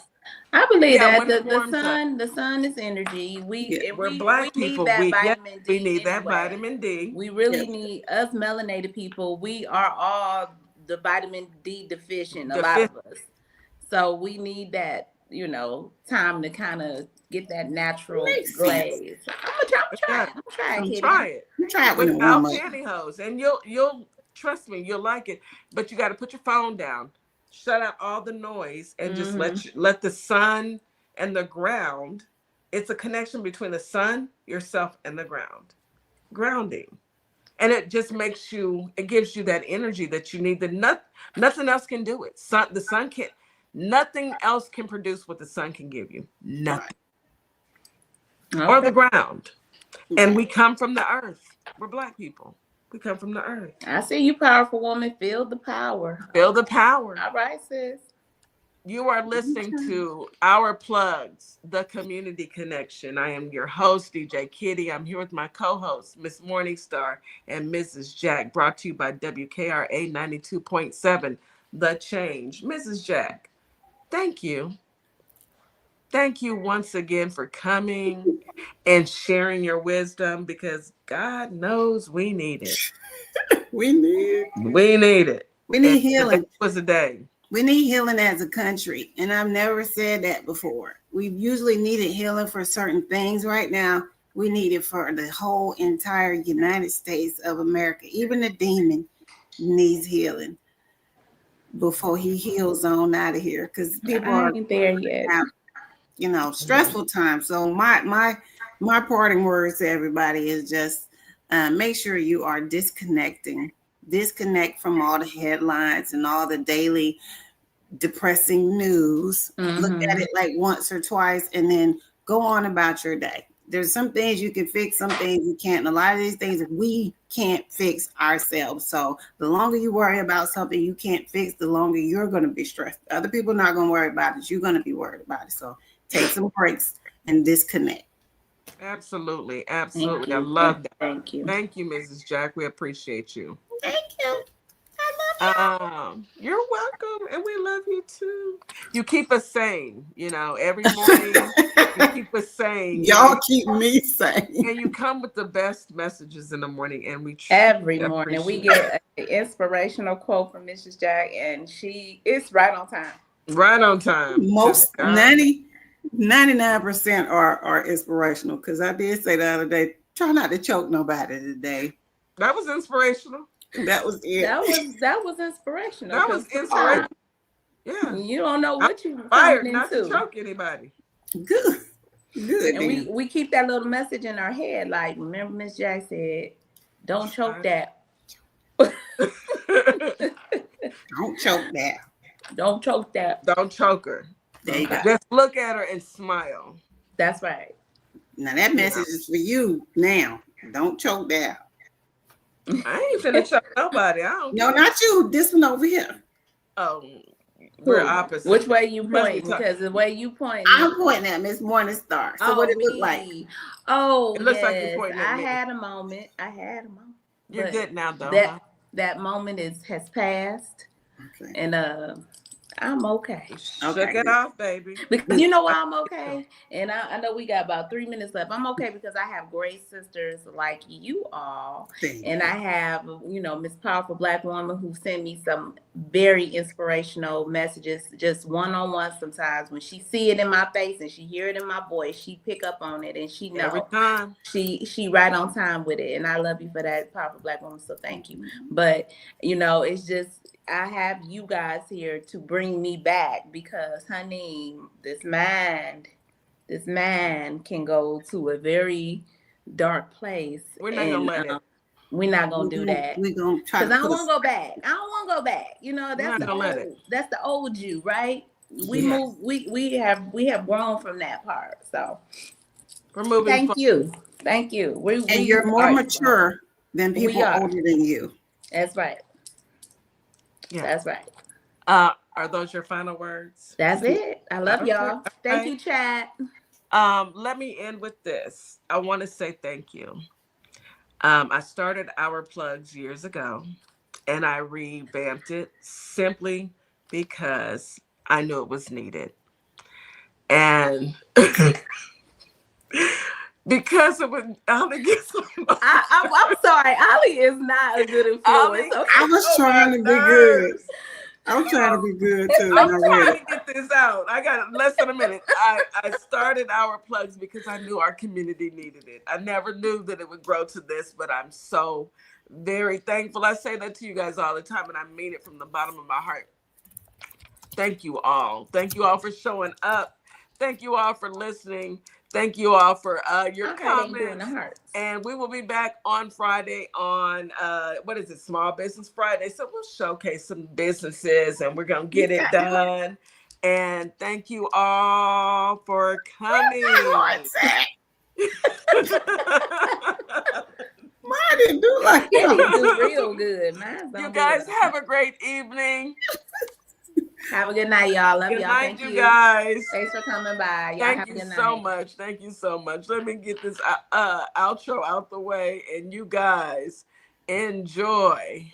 I believe that the sun is energy. We're black people. We need that vitamin D. We really need us melanated people. We are all the vitamin D deficient, a lot of us. So we need that, time to kind of get that natural glaze. I'm gonna try it. Try it without pantyhose, and you'll trust me, you'll like it. But you got to put your phone down. Shut out all the noise and just let the sun and the ground. It's a connection between the sun, yourself, and the ground. Grounding. And it just it gives you that energy that you need. Nothing else can do it. The sun can't, nothing else can produce what the sun can give you. Nothing. Okay. Or the ground. And we come from the earth. We're black people. We come from the earth. I see you, powerful woman. Feel the power. Feel the power. All right, sis. You are listening to Our Plugs, the Community Connection. I am your host, DJ Kitty. I'm here with my co-hosts, Miss Morningstar and Mrs. Jack, brought to you by WKRA 92.7, The Change. Mrs. Jack, thank you. Thank you once again for coming and sharing your wisdom, because God knows we need it. We need it. We need And healing. today was a day. We need healing as a country, and I've never said that before. We've usually needed healing for certain things. Right now, we need it for the whole entire United States of America. Even the demon needs healing before he heals on out of here, because people are there yet. Stressful times. So my parting words to everybody is just make sure you are disconnect from all the headlines and all the daily depressing news. Look at it like once or twice and then go on about your day. There's some things you can fix, some things you can't. And a lot of these things we can't fix ourselves. So the longer you worry about something you can't fix, the longer you're going to be stressed. Other people are not going to worry about it. You're going to be worried about it. So take some breaks and disconnect. Absolutely. Absolutely. I love that. Thank you. Thank you, Mrs. Jack. We appreciate you. Thank you. I love you. You're welcome. And we love you too. You keep us sane, every morning. You keep us sane. Y'all keep me sane. And you come with the best messages in the morning. And we every morning we get an inspirational quote from Mrs. Jack, and it's right on time. Right on time. Most 99% are inspirational, because I did say the other day, try not to choke nobody today. That was inspirational. That was it. That was inspirational. That was inspirational. Yeah. You don't know what you fired not to choke anybody. Good. And we keep that little message in our head. Like, remember Miss Jack said, don't choke that. Don't choke that. Don't choke that. Don't choke her. There you go. Just look at her and smile. That's right. Now that message is for you now. Don't choke that. I ain't finna choke nobody. I don't No, care. not you. This one over here. Oh, we're opposite. Which way you pointing? Because the way you pointing, I'm pointing at Miss Morningstar. So what it look like? Oh, it looks yes. like you're pointing at I me. had a moment. You're good now, though. That moment has passed, Okay. and I'm okay. Shook it off, baby. Because you know why I'm okay? And I know we got about 3 minutes left. I'm okay because I have great sisters like you all. And I have, Miss Powerful Black Woman who sent me some very inspirational messages, just one-on-one sometimes. When she see it in my face and she hear it in my voice, she pick up on it and she know every time. She right on time with it. And I love you for that, Powerful Black Woman. So thank you. But, it's just, I have you guys here to bring me back, because, honey, this man can go to a very dark place. We're not gonna let it. We're not gonna do that. We're gonna try. Because I don't want to go back. That's the old you, right? We move. We have grown from that part. So we're moving. Thank you. And you're more mature than people older than you. That's right. Yeah. That's right. Are those your final words? That's it. I love y'all. Thank you, chat. Let me end with this. I want to say thank you. I started Our Plugs years ago, and I revamped it simply because I knew it was needed. And because it was Ali gets I'm sorry. Ali is not a good influence. I was trying to be good. I'm trying to be good too. I'm trying to get this out. I got less than a minute. I started Our Plugs because I knew our community needed it. I never knew that it would grow to this, but I'm so very thankful. I say that to you guys all the time, and I mean it from the bottom of my heart. Thank you all. Thank you all for showing up. Thank you all for listening. Thank you all for your comments. And we will be back on Friday on, Small Business Friday. So we'll showcase some businesses and we're going to get it done. And thank you all for coming. I didn't do Like, It do real good. Mine don't You do guys it. have a great evening. Have a good night, y'all. Love Good y'all. night, Thank you you. guys. Thanks for coming by. Y'all Thank have a you good so night. much. Thank you so much. Let me get this outro out the way, and you guys enjoy.